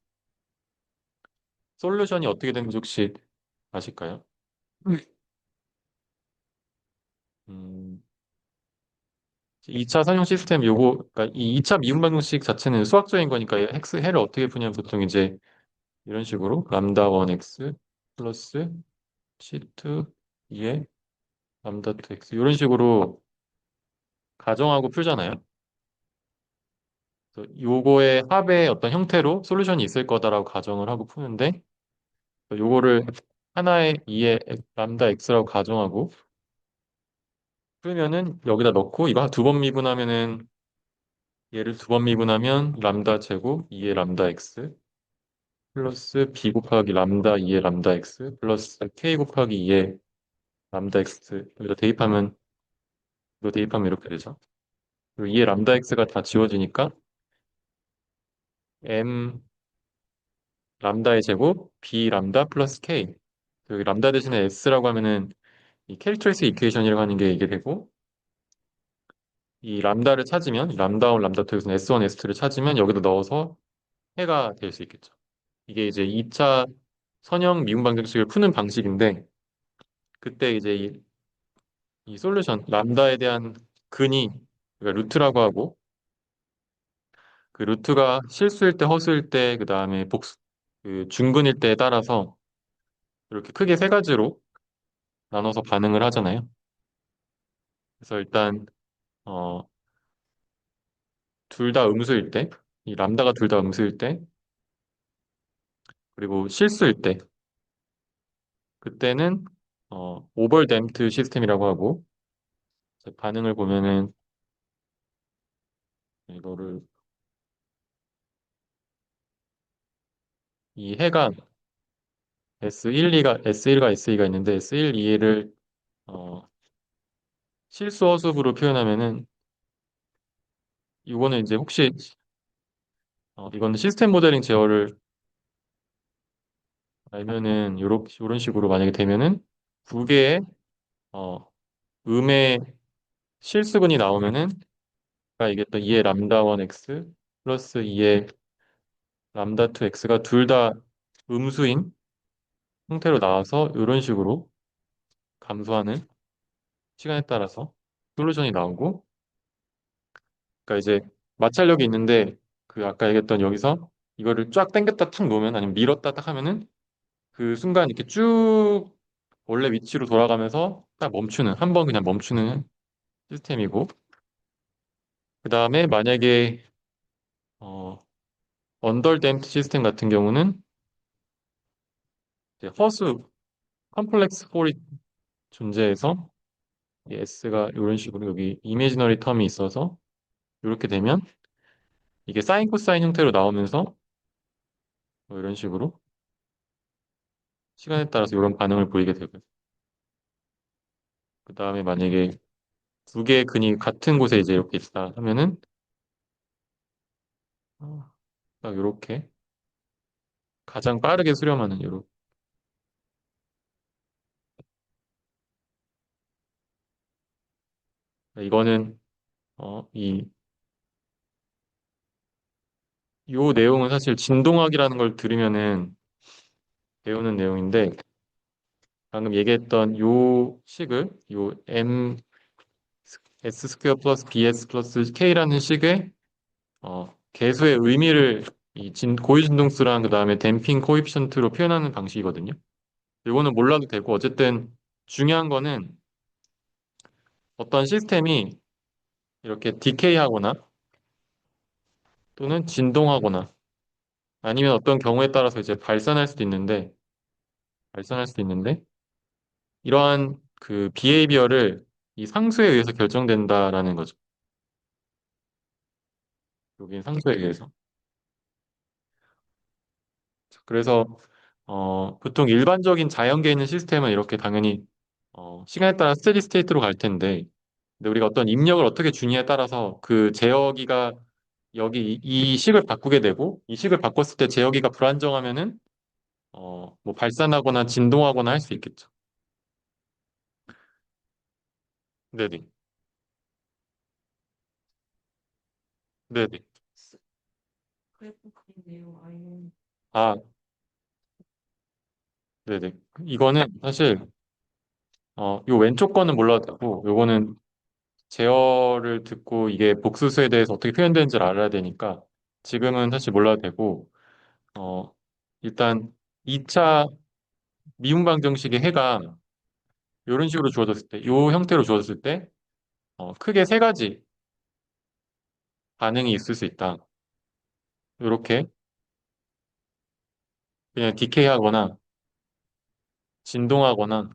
솔루션이 어떻게 되는지 혹시 아실까요? 음, 2차 선형 시스템 요거 그러니까 이 2차 미분방정식 자체는 수학적인 거니까 해를 어떻게 푸냐면 보통 이제 이런 식으로 람다 1x 플러스 C2 2에 람다 2x 이런 식으로 가정하고 풀잖아요. 그래서 요거의 합의 어떤 형태로 솔루션이 있을 거다라고 가정을 하고 푸는데 요거를 하나의 2의 람다 x라고 가정하고 풀면은 여기다 넣고 이거 두 번 미분하면은 얘를 두 번 미분하면 람다 제곱 2의 람다 x 플러스 b 곱하기 람다 2의 람다 x 플러스 k 곱하기 2의 람다 x 여기다 대입하면 이거 대입하면 이렇게 되죠. 그리고 2의 람다 x가 다 지워지니까 m 람다의 제곱 b 람다 플러스 k 여기 람다 대신에 s라고 하면은 이 캐릭터리스틱 이퀘이션이라고 하는 게 이게 되고 이 람다를 찾으면 람다 1, 람다 2에서는 S1, S2를 찾으면 여기다 넣어서 해가 될 수 있겠죠. 이게 이제 2차 선형 미분 방정식을 푸는 방식인데 그때 이제 이 솔루션 람다에 대한 근이 그러니까 루트라고 하고 그 루트가 실수일 때 허수일 때 그다음에 복수 그 중근일 때에 따라서 이렇게 크게 세 가지로 나눠서 반응을 하잖아요. 그래서 일단 어, 둘 다 음수일 때, 이 람다가 둘 다 음수일 때, 그리고 실수일 때, 그때는 오버댐프드 시스템이라고 하고 이제 반응을 보면은 이거를 이 해가 S1과 S2가 있는데 S1, 2를 실수 허수으로 표현하면은 이거는 이제 혹시 이거는 시스템 모델링 제어를 알면은 요런 식으로 만약에 되면은 두 개의 어, 음의 실수근이 나오면은 아까 얘기했던 2의 람다 1x 플러스 2의 람다 2x가 둘 다 음수인 형태로 나와서 이런 식으로 감소하는 시간에 따라서 솔루션이 나오고 그러니까 이제 마찰력이 있는데 그 아까 얘기했던 여기서 이거를 쫙 당겼다 탁 놓으면 아니면 밀었다 딱 하면은 그 순간 이렇게 쭉 원래 위치로 돌아가면서 딱 멈추는 한 번 그냥 멈추는 시스템이고 그 다음에 만약에 어, 언더댐프드 시스템 같은 경우는 이제 허수 컴플렉스 폴이 존재해서 이 S가 이런 식으로 여기 이미지너리 텀이 있어서 이렇게 되면 이게 사인 코사인 형태로 나오면서 뭐 이런 식으로 시간에 따라서 이런 반응을 보이게 되고요. 그 다음에 만약에 두 개의 근이 같은 곳에 이제 이렇게 있다 하면은 딱 이렇게 가장 빠르게 수렴하는 이런 이거는 이 요 내용은 사실 진동학이라는 걸 들으면은 배우는 내용인데 방금 얘기했던 요 식을 요 m s 스퀘어 플러스 bs 플러스 k라는 식의 계수의 의미를 이 고유 진동수랑 그 다음에 댐핑 코에피션트로 표현하는 방식이거든요. 이거는 몰라도 되고 어쨌든 중요한 거는 어떤 시스템이 이렇게 디케이하거나 또는 진동하거나 아니면 어떤 경우에 따라서 이제 발산할 수도 있는데 이러한 그 비헤이비어를 이 상수에 의해서 결정된다라는 거죠. 여기 상수에 의해서. 그래서 보통 일반적인 자연계에 있는 시스템은 이렇게 당연히 시간에 따라 스테디 스테이트로 갈 텐데 근데 우리가 어떤 입력을 어떻게 주냐에 따라서 그 제어기가 여기 이 식을 바꾸게 되고 이 식을 바꿨을 때 제어기가 불안정하면은 뭐 발산하거나 진동하거나 할 수 있겠죠. 네네. 네네. 그래프 그린데요. 아니면 아, 네네. 이거는 사실 요 왼쪽 거는 몰라도 되고 요거는 제어를 듣고 이게 복수수에 대해서 어떻게 표현되는지를 알아야 되니까 지금은 사실 몰라도 되고 어 일단 2차 미분방정식의 해가 이런 식으로 주어졌을 때, 이 형태로 주어졌을 때 크게 세 가지 반응이 있을 수 있다. 이렇게 그냥 디케이하거나 진동하거나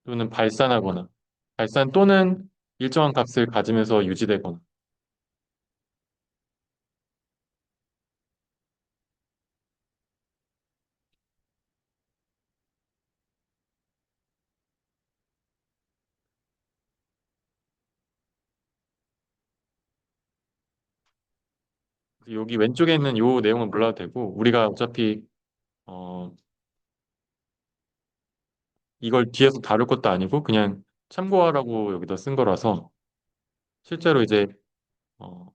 또는 발산하거나 발산 또는 일정한 값을 가지면서 유지되거나 여기 왼쪽에 있는 이 내용은 몰라도 되고 우리가 어차피 어, 이걸 뒤에서 다룰 것도 아니고 그냥 참고하라고 여기다 쓴 거라서 실제로 이제 어,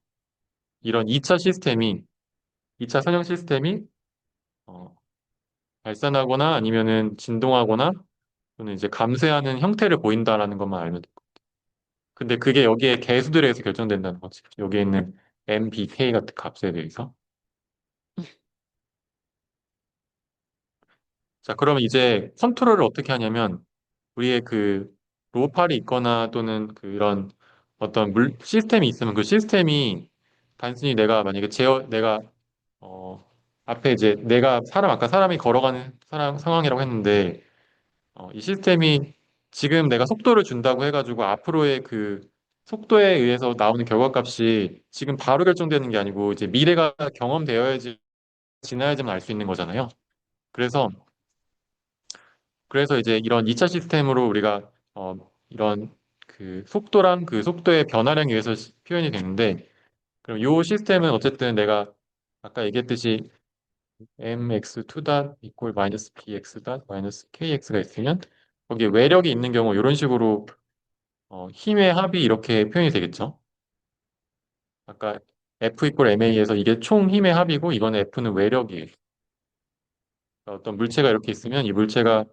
이런 2차 선형 시스템이 어, 발산하거나 아니면은 진동하거나 또는 이제 감쇄하는 형태를 보인다라는 것만 알면 돼. 근데 그게 여기에 개수들에 의해서 결정된다는 거지. 여기에 있는 M, B, K 같은 값에 대해서. 자, 그러면 이제 컨트롤을 어떻게 하냐면 우리의 그 로우팔이 있거나 또는 그런 어떤 시스템이 있으면 그 시스템이 단순히 내가 만약에 내가 어 앞에 이제 내가 아까 사람이 걸어가는 상황이라고 했는데 이 시스템이 지금 내가 속도를 준다고 해가지고 앞으로의 그 속도에 의해서 나오는 결과값이 지금 바로 결정되는 게 아니고 이제 미래가 경험되어야지 지나야지만 알 수 있는 거잖아요. 그래서 이제 이런 2차 시스템으로 우리가 이런 그 속도랑 그 속도의 변화량에 의해서 표현이 되는데 그럼 이 시스템은 어쨌든 내가 아까 얘기했듯이 mx2 닷 equal 마이너스 bx 닷 마이너스 kx가 있으면 거기에 외력이 있는 경우 이런 식으로 힘의 합이 이렇게 표현이 되겠죠. 아까 F 이퀄 MA에서 이게 총 힘의 합이고 이거는 F는 외력이에요. 그러니까 어떤 물체가 이렇게 있으면 이 물체가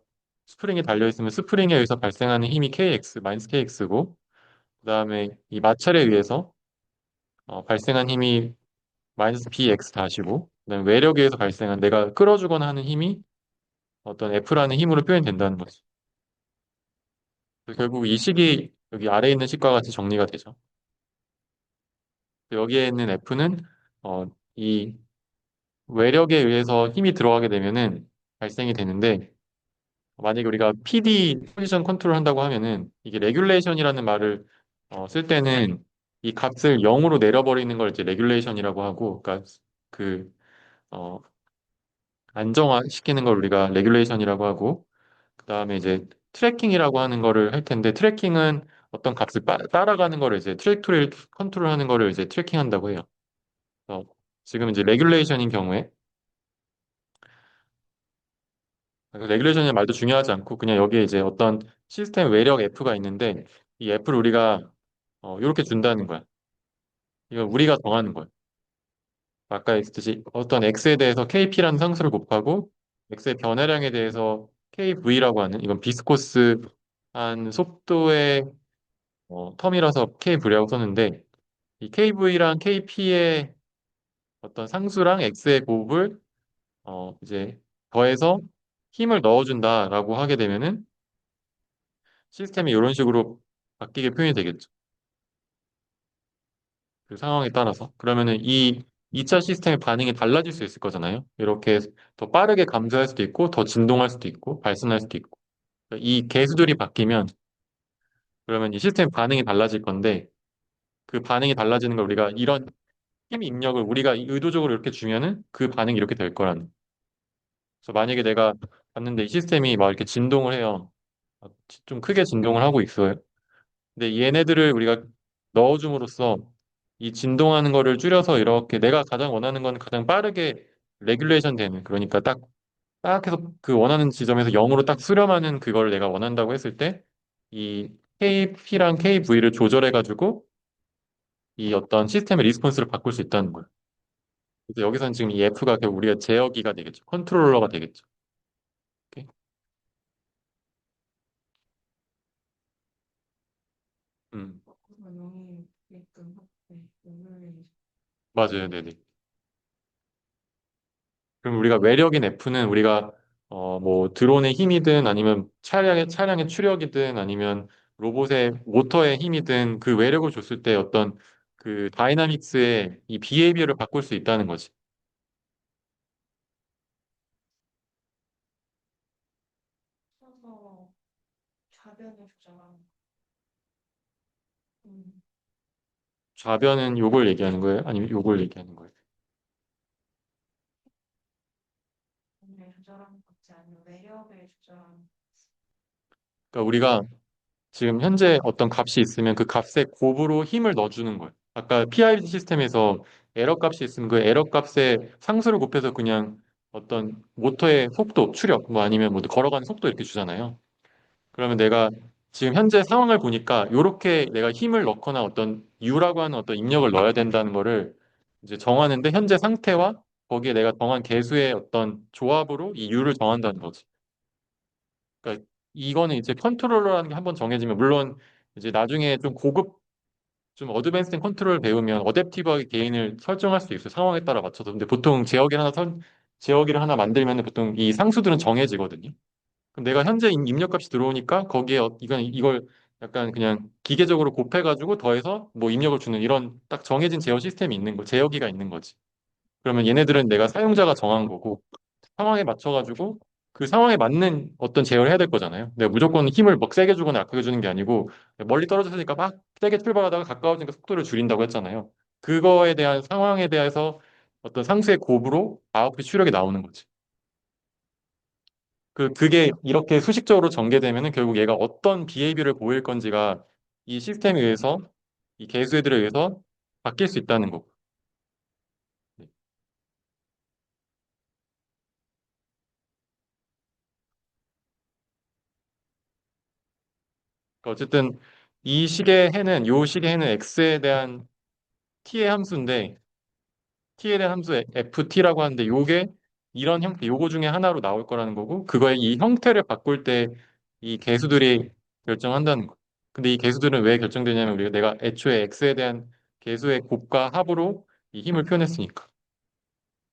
스프링이 달려 있으면 스프링에 의해서 발생하는 힘이 KX, 마이너스 KX고 그다음에 이 마찰에 의해서 발생한 힘이 마이너스 BX 다시고 그다음에 외력에 의해서 발생한 내가 끌어주거나 하는 힘이 어떤 F라는 힘으로 표현된다는 거죠. 그래서 결국 이 식이 여기 아래에 있는 식과 같이 정리가 되죠. 여기에 있는 F는 이 외력에 의해서 힘이 들어가게 되면은 발생이 되는데 만약에 우리가 PD 포지션 컨트롤 한다고 하면은 이게 레귤레이션이라는 말을 쓸 때는 이 값을 0으로 내려버리는 걸 이제 레귤레이션이라고 하고 그러니까 그 어, 안정화시키는 걸 우리가 레귤레이션이라고 하고 그다음에 이제 트래킹이라고 하는 거를 할 텐데 트래킹은 어떤 값을 따라가는 거를 이제 트랙토리를 컨트롤하는 거를 이제 트래킹한다고 해요. 그래서 지금 이제 레귤레이션인 경우에 레귤레이션의 말도 중요하지 않고 그냥 여기에 이제 어떤 시스템 외력 F가 있는데 이 F를 우리가 이렇게 준다는 거야. 이건 우리가 정하는 거야. 아까 했듯이 어떤 X에 대해서 KP라는 상수를 곱하고 X의 변화량에 대해서 KV라고 하는 이건 비스코스한 속도의 텀이라서 KV라고 썼는데 이 KV랑 KP의 어떤 상수랑 X의 곱을 이제 더해서 힘을 넣어준다라고 하게 되면은 시스템이 이런 식으로 바뀌게 표현이 되겠죠. 그 상황에 따라서. 그러면은 이 2차 시스템의 반응이 달라질 수 있을 거잖아요. 이렇게 더 빠르게 감소할 수도 있고, 더 진동할 수도 있고, 발생할 수도 있고. 이 개수들이 바뀌면, 그러면 이 시스템 반응이 달라질 건데, 그 반응이 달라지는 걸 우리가 이런 힘 입력을 우리가 의도적으로 이렇게 주면은 그 반응이 이렇게 될 거라는. 그래서 만약에 내가 봤는데 이 시스템이 막 이렇게 진동을 해요. 좀 크게 진동을 하고 있어요. 근데 얘네들을 우리가 넣어줌으로써 이 진동하는 거를 줄여서 이렇게 내가 가장 원하는 건 가장 빠르게 레귤레이션 되는 그러니까 딱 해서 그 원하는 지점에서 0으로 딱 수렴하는 그걸 내가 원한다고 했을 때 이 KP랑 KV를 조절해 가지고 이 어떤 시스템의 리스폰스를 바꿀 수 있다는 거예요. 그래서 여기서는 지금 이 F가 결국 우리가 제어기가 되겠죠. 컨트롤러가 되겠죠. 오케이? 음, 그래서 영이 있게끔 하되 오늘 맞아요. 네네. 그럼 우리가 외력인 F는 우리가 뭐 드론의 힘이든 아니면 차량의 추력이든 아니면 로봇의 모터의 힘이든 그 외력을 줬을 때 어떤 그 다이나믹스의 이 비헤이비어를 바꿀 수 있다는 거지. 서서 좌변을 조절하는 음, 좌변은 요걸 얘기하는 거예요? 아니면 요걸 얘기하는 거예요? 오늘 조절하는 것이 아니라 외력을 조절하는 그러니까 우리가 지금 현재 어떤 값이 있으면 그 값의 곱으로 힘을 넣어주는 거예요. 아까 PID 시스템에서 에러 값이 있으면 그 에러 값의 상수를 곱해서 그냥 어떤 모터의 속도, 추력, 뭐 아니면 뭐 걸어가는 속도 이렇게 주잖아요. 그러면 내가 지금 현재 상황을 보니까 이렇게 내가 힘을 넣거나 어떤 U라고 하는 어떤 입력을 넣어야 된다는 거를 이제 정하는데 현재 상태와 거기에 내가 정한 개수의 어떤 조합으로 이 U를 정한다는 거지. 그러니까 이거는 이제 컨트롤러라는 게 한번 정해지면 물론 이제 나중에 좀 고급 좀 어드밴스된 컨트롤 배우면 어댑티브하게 개인을 설정할 수 있어요. 상황에 따라 맞춰서. 근데 보통 제어기를 하나 만들면 보통 이 상수들은 정해지거든요. 그럼 내가 현재 입력값이 들어오니까 거기에 이걸 약간 그냥 기계적으로 곱해가지고 더해서 뭐 입력을 주는 이런 딱 정해진 제어 시스템이 있는 거, 제어기가 있는 거지. 그러면 얘네들은 내가 사용자가 정한 거고 상황에 맞춰가지고 그 상황에 맞는 어떤 제어를 해야 될 거잖아요. 내가 무조건 힘을 막 세게 주거나 약하게 주는 게 아니고 멀리 떨어졌으니까 막 세게 출발하다가 가까워지니까 속도를 줄인다고 했잖아요. 그거에 대한 상황에 대해서 어떤 상수의 곱으로 아웃풋 출력이 나오는 거지. 그게 이렇게 수식적으로 전개되면은 결국 얘가 어떤 비헤이비어를 보일 건지가 이 시스템에 의해서 이 개수애들에 의해서 바뀔 수 있다는 거고. 그러니까 어쨌든 이 식의 해는 요 식의 해는 x에 대한 t의 함수인데 t에 대한 함수 ft라고 하는데 요게 이런 형태 요거 중에 하나로 나올 거라는 거고 그거의 이 형태를 바꿀 때 이 개수들이 결정한다는 거. 근데 이 개수들은 왜 결정되냐면 우리가 내가 애초에 x에 대한 개수의 곱과 합으로 이 힘을 표현했으니까.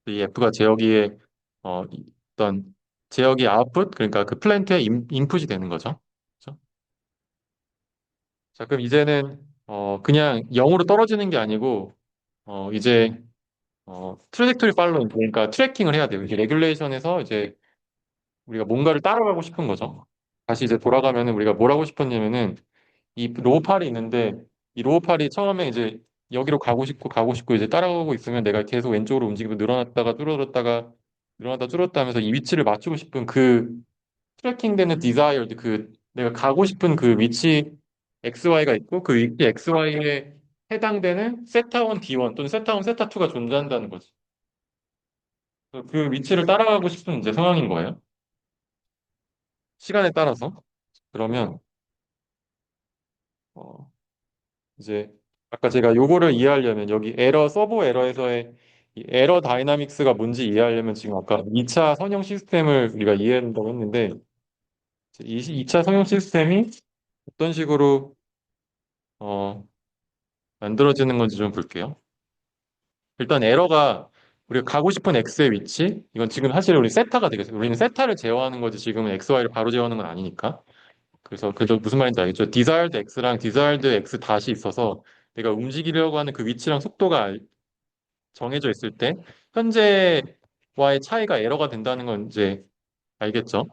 이 F가 제어기의 어떤 제어기 아웃풋 그러니까 그 플랜트의 인풋이 되는 거죠. 그렇죠? 자, 그럼 이제는 그냥 0으로 떨어지는 게 아니고 이제 트래젝토리 팔로잉 그러니까 트래킹을 해야 돼요. 이게 레귤레이션에서 이제 우리가 뭔가를 따라가고 싶은 거죠. 다시 이제 돌아가면은 우리가 뭘 하고 싶었냐면은 이 로우팔이 있는데 이 로우팔이 처음에 이제 여기로 가고 싶고 이제 따라가고 있으면 내가 계속 왼쪽으로 움직이고 늘어났다가 줄어들었다가 늘어났다 줄었다 하면서 이 위치를 맞추고 싶은 그 트래킹되는 desired 그 내가 가고 싶은 그 위치 XY가 있고 그 위치 XY에 해당되는 세타1, D1 또는 세타1, 세타2가 존재한다는 거지. 그 위치를 따라가고 싶은 이제 상황인 거예요. 시간에 따라서. 그러면 어, 이제 아까 제가 요거를 이해하려면 여기 에러 서버 에러에서의 이 에러 다이나믹스가 뭔지 이해하려면 지금 아까 2차 선형 시스템을 우리가 이해한다고 했는데 이 2차 선형 시스템이 어떤 식으로 어, 만들어지는 건지 좀 볼게요. 일단 에러가 우리가 가고 싶은 x의 위치 이건 지금 사실 우리 세타가 되겠어요. 우리는 세타를 제어하는 거지 지금은 xy를 바로 제어하는 건 아니니까. 그래서 그저 무슨 말인지 알겠죠? desired x랑 desired x 다시 있어서 내가 움직이려고 하는 그 위치랑 속도가 정해져 있을 때 현재와의 차이가 에러가 된다는 건 이제 알겠죠?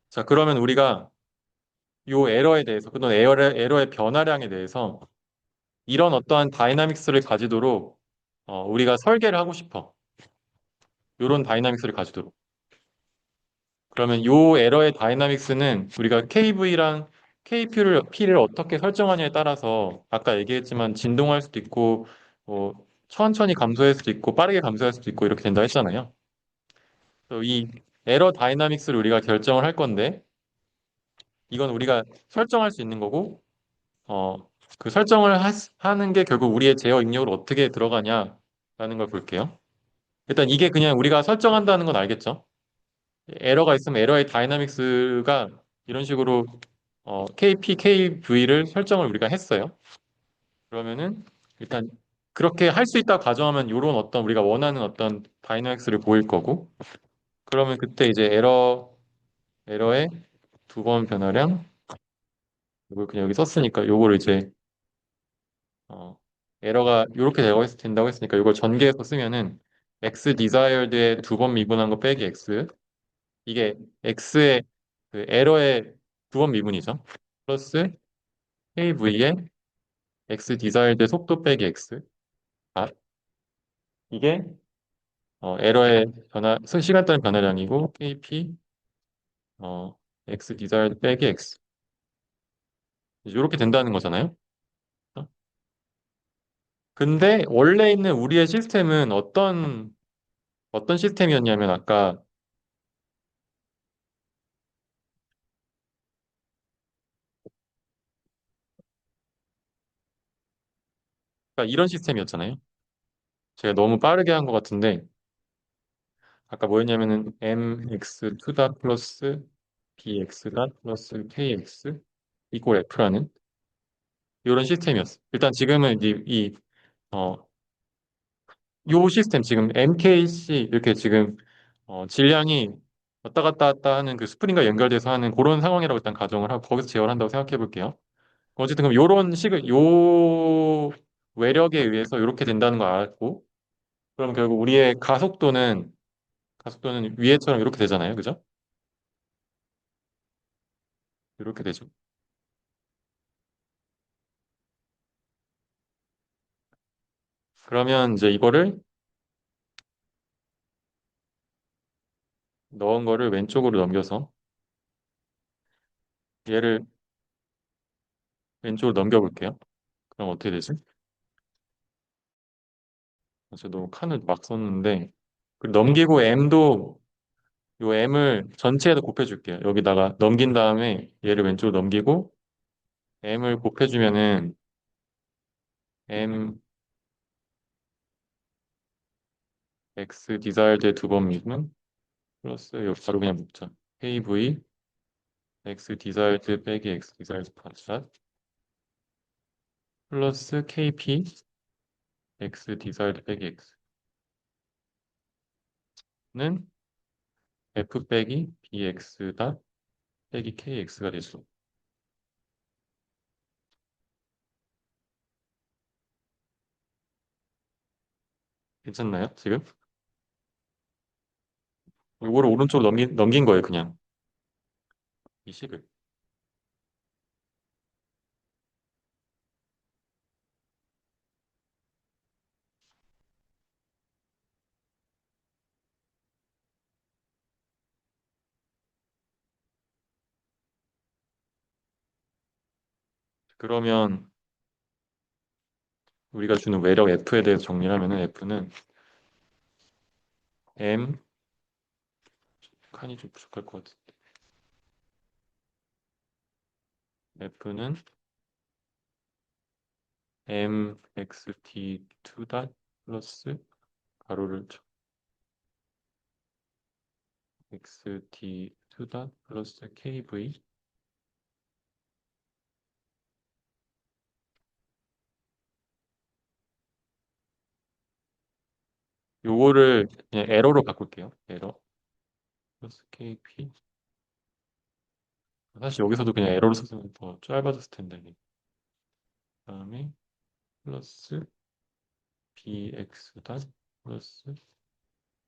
자, 그러면 우리가 요 에러에 대해서 또는 에러의 변화량에 대해서 이런 어떠한 다이나믹스를 가지도록 우리가 설계를 하고 싶어. 요런 다이나믹스를 가지도록. 그러면 요 에러의 다이나믹스는 우리가 KV랑 P를 어떻게 설정하냐에 따라서 아까 얘기했지만 진동할 수도 있고 뭐 천천히 감소할 수도 있고 빠르게 감소할 수도 있고 이렇게 된다 했잖아요. 그래서 이 에러 다이나믹스를 우리가 결정을 할 건데 이건 우리가 설정할 수 있는 거고 어, 그 설정을 하는 게 결국 우리의 제어 입력으로 어떻게 들어가냐라는 걸 볼게요. 일단 이게 그냥 우리가 설정한다는 건 알겠죠? 에러가 있으면 에러의 다이나믹스가 이런 식으로 KP, KV를 설정을 우리가 했어요. 그러면은 일단 그렇게 할 수 있다고 가정하면 이런 어떤 우리가 원하는 어떤 다이나믹스를 보일 거고 그러면 그때 이제 에러의 두 번 변화량 이걸 그냥 여기 썼으니까 요거를 이제 어, 에러가 이렇게 된다고 했으니까 이걸 전개해서 쓰면은 x desired의 두 번 미분한 거 빼기 x 이게 x의 그 에러의 두 번 미분이죠. 플러스 kv의 x desired의 속도 빼기 x 아 이게 에러의 시간 따른 변화량이고 kp x desired 빼기 x 이렇게 된다는 거잖아요. 근데 원래 있는 우리의 시스템은 어떤 시스템이었냐면 아까 그러니까 이런 시스템이었잖아요. 제가 너무 빠르게 한 것 같은데 아까 뭐였냐면은 mx 투다 플러스 bx 다 플러스 kx 이꼴 f라는 이런 시스템이었어. 일단 지금은 어, 요 시스템 지금 mkc 이렇게 지금 질량이 왔다 갔다 왔다 하는 그 스프링과 연결돼서 하는 그런 상황이라고 일단 가정을 하고 거기서 제어를 한다고 생각해 볼게요. 어쨌든 그럼 요런 식을 요 외력에 의해서 이렇게 된다는 걸 알았고 그럼 결국 우리의 가속도는 위에처럼 이렇게 되잖아요. 그죠? 이렇게 되죠. 그러면 이제 이거를 넣은 거를 왼쪽으로 넘겨서 얘를 왼쪽으로 넘겨볼게요. 그럼 어떻게 되지? 저 너무 칸을 막 썼는데 그리고 넘기고 m도 요 m을 전체에다 곱해줄게요. 여기다가 넘긴 다음에 얘를 왼쪽으로 넘기고 m을 곱해주면은 m x desired의 두 번 미분 플러스 여기 바로 그냥 묶자. kv x desired 빼기 x desired 반샷 플러스 kp x desired 빼기 x는 f 빼기 bx다 빼기 kx가 되죠. 수. 괜찮나요? 지금? 요거를 오른쪽으로 넘긴 거예요, 그냥. 이 식을. 그러면 우리가 주는 외력 F에 대해서 정리를 하면은 F는 M, 칸이 좀 부족할 것 같은데. F는 mxt2 닷 플러스 가로를 쳐 xt2 닷 플러스 kv. 요거를 그냥 에러로 바꿀게요. 에러 플러스 kp. 사실 여기서도 그냥 에러로 썼으면 더 짧아졌을 텐데. 그다음에 플러스 bx 닷 플러스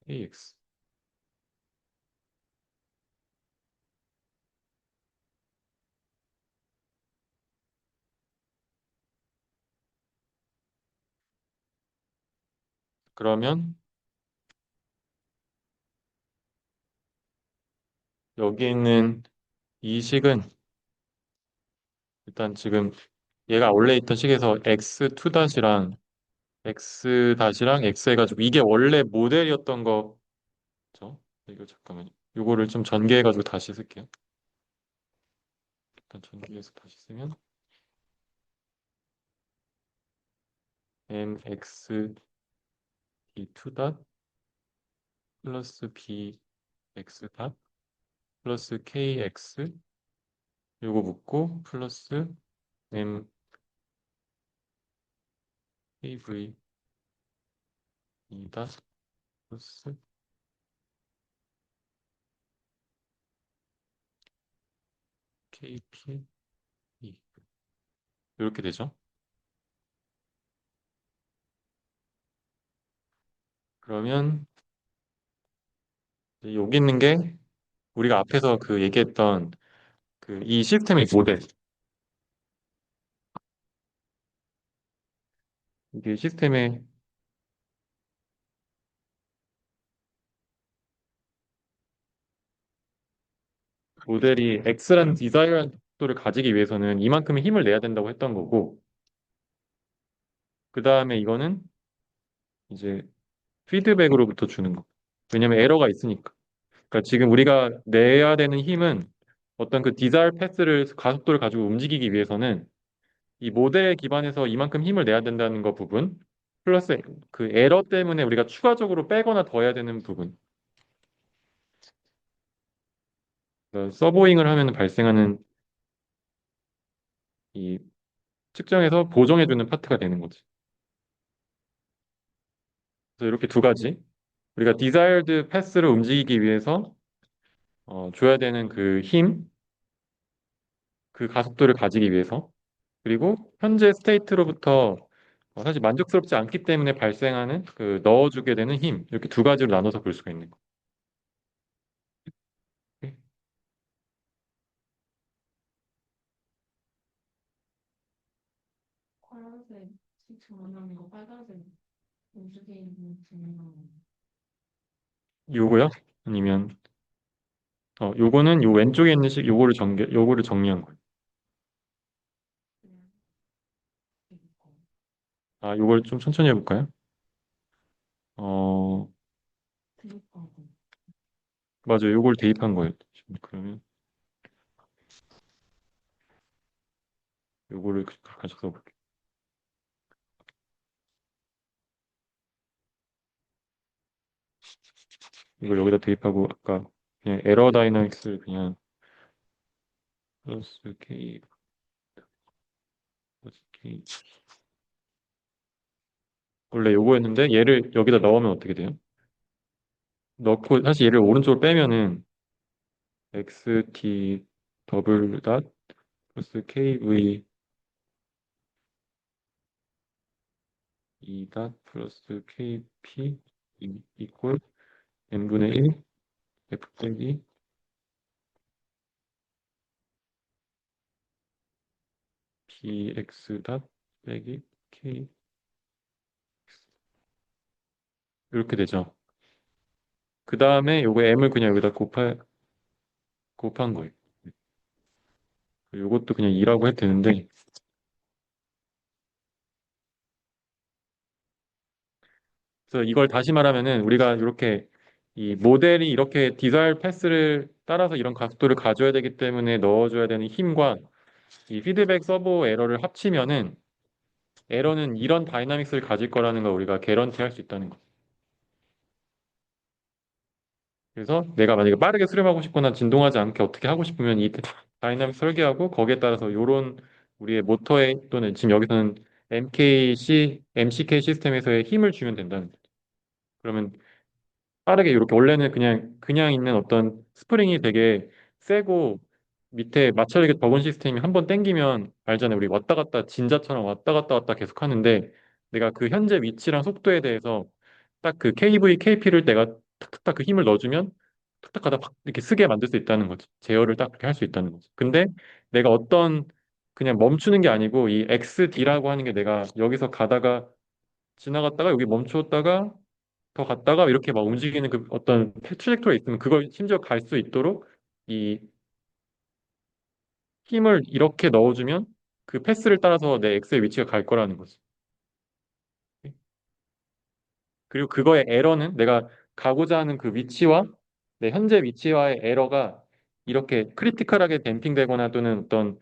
ax. 그러면 여기 있는 이 식은 일단 지금 얘가 원래 있던 식에서 x2 닷이랑 x 닷이랑 x 해가지고 이게 원래 모델이었던 거죠. 이거 잠깐만요. 요거를 좀 전개해가지고 다시 쓸게요. 일단 전개해서 다시 쓰면 mx b2 닷 플러스 bx 닷 플러스 kx 요거 묶고 플러스 m kv 2 닷 플러스 kp 2 이렇게 되죠. 그러면 이제 여기 있는 게 우리가 앞에서 그 얘기했던 그 이 시스템의 모델. 이게 시스템의 모델이 X라는 디자이어 속도를 가지기 위해서는 이만큼의 힘을 내야 된다고 했던 거고, 그 다음에 이거는 이제 피드백으로부터 주는 거. 왜냐면 에러가 있으니까. 그러니까 지금 우리가 내야 되는 힘은 어떤 그 디자이어 패스를 가속도를 가지고 움직이기 위해서는 이 모델에 기반해서 이만큼 힘을 내야 된다는 거 부분, 플러스 그 에러 때문에 우리가 추가적으로 빼거나 더해야 되는 부분. 그러니까 서버잉을 하면 발생하는 이 측정해서 보정해주는 파트가 되는 거지. 그래서 이렇게 두 가지. 우리가 desired 패스를 움직이기 위해서 줘야 되는 그 힘, 그 가속도를 가지기 위해서. 그리고 현재 스테이트로부터 사실 만족스럽지 않기 때문에 발생하는 그 넣어주게 되는 힘. 이렇게 두 가지로 나눠서 볼 수가 있는 거. 파란색 정원하는 거 빨간색 우주에 있는 조명하는 요거요? 아니면 요거는 요 왼쪽에 있는 식 요거를 정리한 거예요. 그냥 있고 아, 요걸 좀 천천히 해볼까요? 어, 대입하고 맞아요. 요걸 대입한 거예요. 지금 그러면 요거를 가져서 볼게요. 이걸 여기다 대입하고 아까 그냥 에러 다이나믹스를 그냥 플러스 K 플러스 K 원래 요거였는데 얘를 여기다 넣으면 어떻게 돼요? 넣고 사실 얘를 오른쪽으로 빼면은 xt 더블 닷 플러스 kv 2닷 플러스 KP 이퀄 n분의 1 F 빼기 BX 닷 빼기 K 이렇게 되죠. 그 다음에 요거 M을 그냥 여기다 곱한 거예요. 요것도 그냥 2라고 해도 되는데 그래서 이걸 다시 말하면은 우리가 이렇게 이 모델이 이렇게 디자일 패스를 따라서 이런 각도를 가져야 되기 때문에 넣어줘야 되는 힘과 이 피드백 서버 에러를 합치면은 에러는 이런 다이나믹스를 가질 거라는 걸 우리가 개런티 할 수 있다는 거. 그래서 내가 만약에 빠르게 수렴하고 싶거나 진동하지 않게 어떻게 하고 싶으면 이 다이나믹 설계하고 거기에 따라서 요런 우리의 모터에 또는 지금 여기서는 MCK 시스템에서의 힘을 주면 된다는 거죠. 그러면 빠르게 이렇게 원래는 그냥 있는 어떤 스프링이 되게 세고 밑에 마찰력이 적은 시스템이 한번 땡기면 알잖아요. 우리 왔다 갔다 진자처럼 왔다 갔다 왔다 계속 하는데 내가 그 현재 위치랑 속도에 대해서 딱 그 KV, KP를 내가 탁탁탁 그 힘을 넣어주면 탁탁 하다 팍 이렇게 쓰게 만들 수 있다는 거지. 제어를 딱 그렇게 할 수 있다는 거지. 근데 내가 어떤 그냥 멈추는 게 아니고 이 XD라고 하는 게 내가 여기서 가다가 지나갔다가 여기 멈추었다가 더 갔다가 이렇게 막 움직이는 그 어떤 트랙터가 있으면 그걸 심지어 갈 수 있도록 이 힘을 이렇게 넣어주면 그 패스를 따라서 내 X의 위치가 갈 거라는 거지. 그리고 그거의 에러는 내가 가고자 하는 그 위치와 내 현재 위치와의 에러가 이렇게 크리티컬하게 댐핑되거나 또는 어떤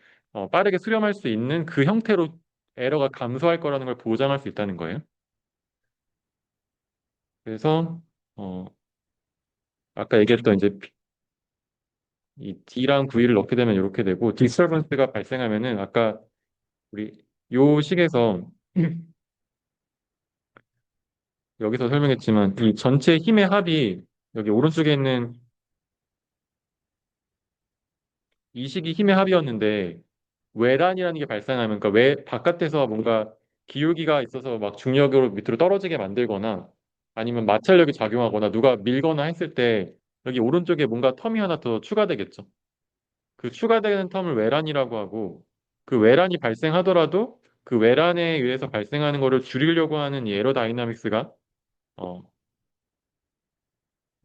빠르게 수렴할 수 있는 그 형태로 에러가 감소할 거라는 걸 보장할 수 있다는 거예요. 그래서 어, 아까 얘기했던 이제 이 D랑 V를 넣게 되면 이렇게 되고 디스터번스가 발생하면은 아까 우리 요 식에서 여기서 설명했지만 이 전체 힘의 합이 여기 오른쪽에 있는 이 식이 힘의 합이었는데 외란이라는 게 발생하면 그러니까 외 바깥에서 뭔가 기울기가 있어서 막 중력으로 밑으로 떨어지게 만들거나 아니면 마찰력이 작용하거나 누가 밀거나 했을 때 여기 오른쪽에 뭔가 텀이 하나 더 추가되겠죠. 그 추가되는 텀을 외란이라고 하고 그 외란이 발생하더라도 그 외란에 의해서 발생하는 거를 줄이려고 하는 이 에어다이나믹스가 어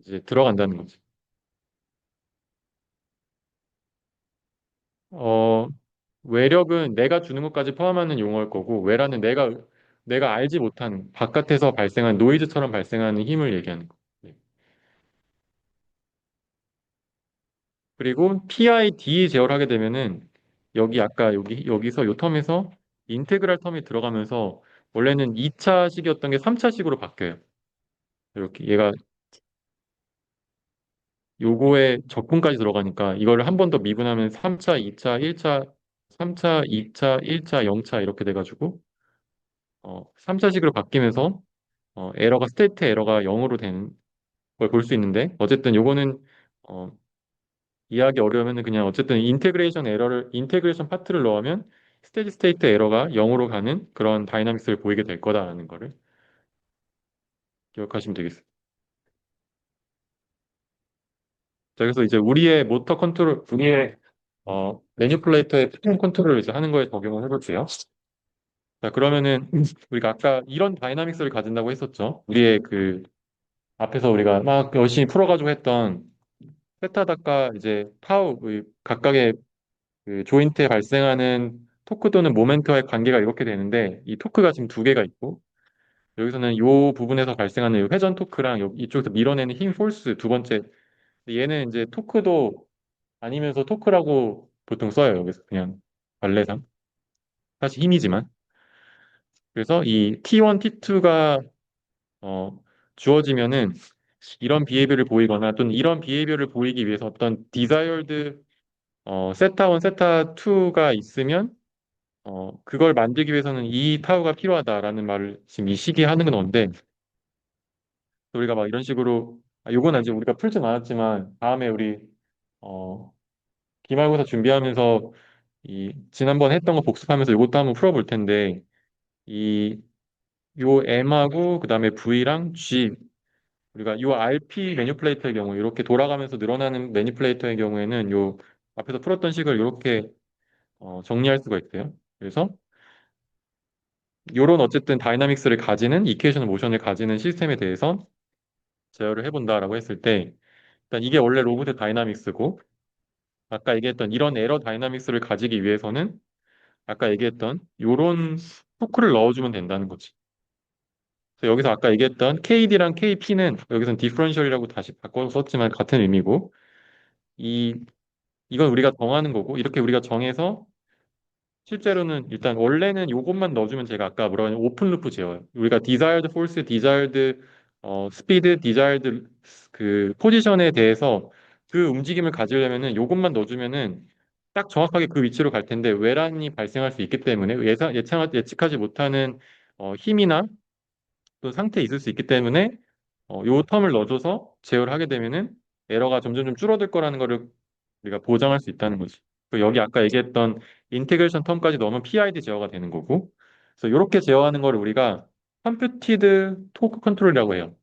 이제 들어간다는 거죠. 어 외력은 내가 주는 것까지 포함하는 용어일 거고 외란은 내가 알지 못하는 바깥에서 발생한 노이즈처럼 발생하는 힘을 얘기하는 거. 네. 그리고 PID 제어를 하게 되면은 여기 아까 여기서 요 텀에서 인테그랄 텀이 들어가면서 원래는 2차식이었던 게 3차식으로 바뀌어요. 이렇게 얘가 요거에 적분까지 들어가니까 이거를 한 번 더 미분하면 3차, 2차, 1차, 3차, 2차, 1차, 0차 이렇게 돼가지고 3차식으로 바뀌면서 에러가 스테이트 에러가 0으로 되는 걸 볼 수 있는데 어쨌든 요거는 어, 이해하기 어려우면 그냥 어쨌든 인테그레이션 파트를 넣으면 스테디 스테이트 에러가 0으로 가는 그런 다이나믹스를 보이게 될 거다라는 거를 기억하시면 되겠습니다. 자, 그래서 이제 우리의 매니플레이터의 패턴 컨트롤을 이제 하는 거에 적용을 해볼게요. 자, 그러면은 우리가 아까 이런 다이나믹스를 가진다고 했었죠. 우리의 그 앞에서 우리가 막 열심히 풀어가지고 했던 세타닥과 이제 타우 각각의 그 조인트에 발생하는 토크 또는 모멘트와의 관계가 이렇게 되는데 이 토크가 지금 두 개가 있고 여기서는 이 부분에서 발생하는 이 회전 토크랑 이쪽에서 밀어내는 힘 포스 두 번째 얘는 이제 토크도 아니면서 토크라고 보통 써요. 여기서 그냥 관례상 사실 힘이지만 그래서 이 T1, T2가 주어지면은 이런 비헤이비어를 보이거나 또는 이런 비헤이비어를 보이기 위해서 어떤 디자이어드 세타 1, 세타 2가 있으면 그걸 만들기 위해서는 이 타워가 필요하다라는 말을 지금 이 시기에 하는 건데 우리가 막 이런 식으로 요건 아직 우리가 풀진 않았지만 다음에 우리 어, 기말고사 준비하면서 이 지난번 했던 거 복습하면서 이것도 한번 풀어볼 텐데 이 요 M하고 그다음에 V랑 G 우리가 요 RP 매니플레이터의 경우 이렇게 돌아가면서 늘어나는 매니플레이터의 경우에는 요 앞에서 풀었던 식을 이렇게 정리할 수가 있어요. 그래서 요런 어쨌든 다이나믹스를 가지는 이퀘이션 모션을 가지는 시스템에 대해서 제어를 해본다라고 했을 때 일단 이게 원래 로봇의 다이나믹스고 아까 얘기했던 이런 에러 다이나믹스를 가지기 위해서는 아까 얘기했던 요런 후크를 넣어주면 된다는 거지. 그래서 여기서 아까 얘기했던 KD랑 KP는 여기서는 디퍼런셜이라고 다시 바꿔서 썼지만 같은 의미고 이 이건 우리가 정하는 거고 이렇게 우리가 정해서 실제로는 일단 원래는 요것만 넣어주면 제가 아까 뭐라고 했냐면 오픈 루프 제어요. 우리가 desired force, desired speed, desired 그 포지션에 대해서 그 움직임을 가지려면은 요것만 넣어주면은 딱 정확하게 그 위치로 갈 텐데 외란이 발생할 수 있기 때문에 예측하지 못하는 힘이나 또 상태에 있을 수 있기 때문에 요 텀을 넣어줘서 제어를 하게 되면은 에러가 점점 좀 줄어들 거라는 거를 우리가 보장할 수 있다는 거지. 그 여기 아까 얘기했던 인테그레이션 텀까지 넣으면 PID 제어가 되는 거고. 그래서 이렇게 제어하는 거를 우리가 컴퓨티드 토크 컨트롤이라고 해요.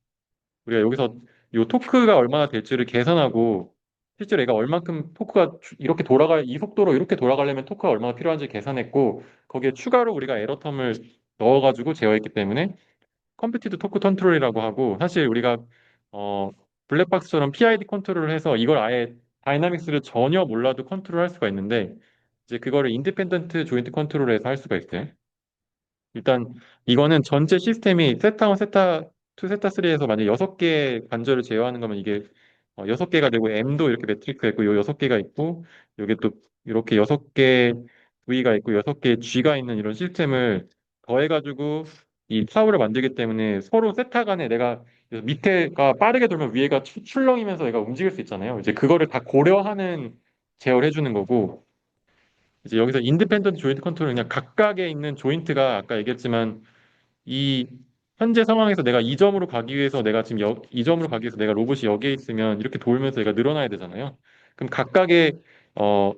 우리가 여기서 요 토크가 얼마나 될지를 계산하고 실제로 얘가 얼만큼 토크가 이렇게 돌아갈 이 속도로 이렇게 돌아가려면 토크가 얼마나 필요한지 계산했고 거기에 추가로 우리가 에러 텀을 넣어가지고 제어했기 때문에 컴퓨티드 토크 컨트롤이라고 하고 사실 우리가 어 블랙박스처럼 PID 컨트롤을 해서 이걸 아예 다이나믹스를 전혀 몰라도 컨트롤할 수가 있는데 이제 그거를 인디펜던트 조인트 컨트롤에서 할 수가 있어요. 일단 이거는 전체 시스템이 세타 1, 세타 2, 세타 3에서 만약 6개 관절을 제어하는 거면 이게 6개가 되고 M도 이렇게 매트릭스가 있고 요 6개가 있고 여기 또 이렇게 6개 V가 있고 6개 G가 있는 이런 시스템을 더해가지고 이 타워를 만들기 때문에 서로 세타 간에 내가 밑에가 빠르게 돌면 위에가 출렁이면서 내가 움직일 수 있잖아요. 이제 그거를 다 고려하는 제어를 해주는 거고 이제 여기서 인디펜던트 조인트 컨트롤은 그냥 각각에 있는 조인트가 아까 얘기했지만 이 현재 상황에서 내가 이 점으로 가기 위해서 내가 지금 이 점으로 가기 위해서 내가 로봇이 여기에 있으면 이렇게 돌면서 얘가 늘어나야 되잖아요. 그럼 각각의 어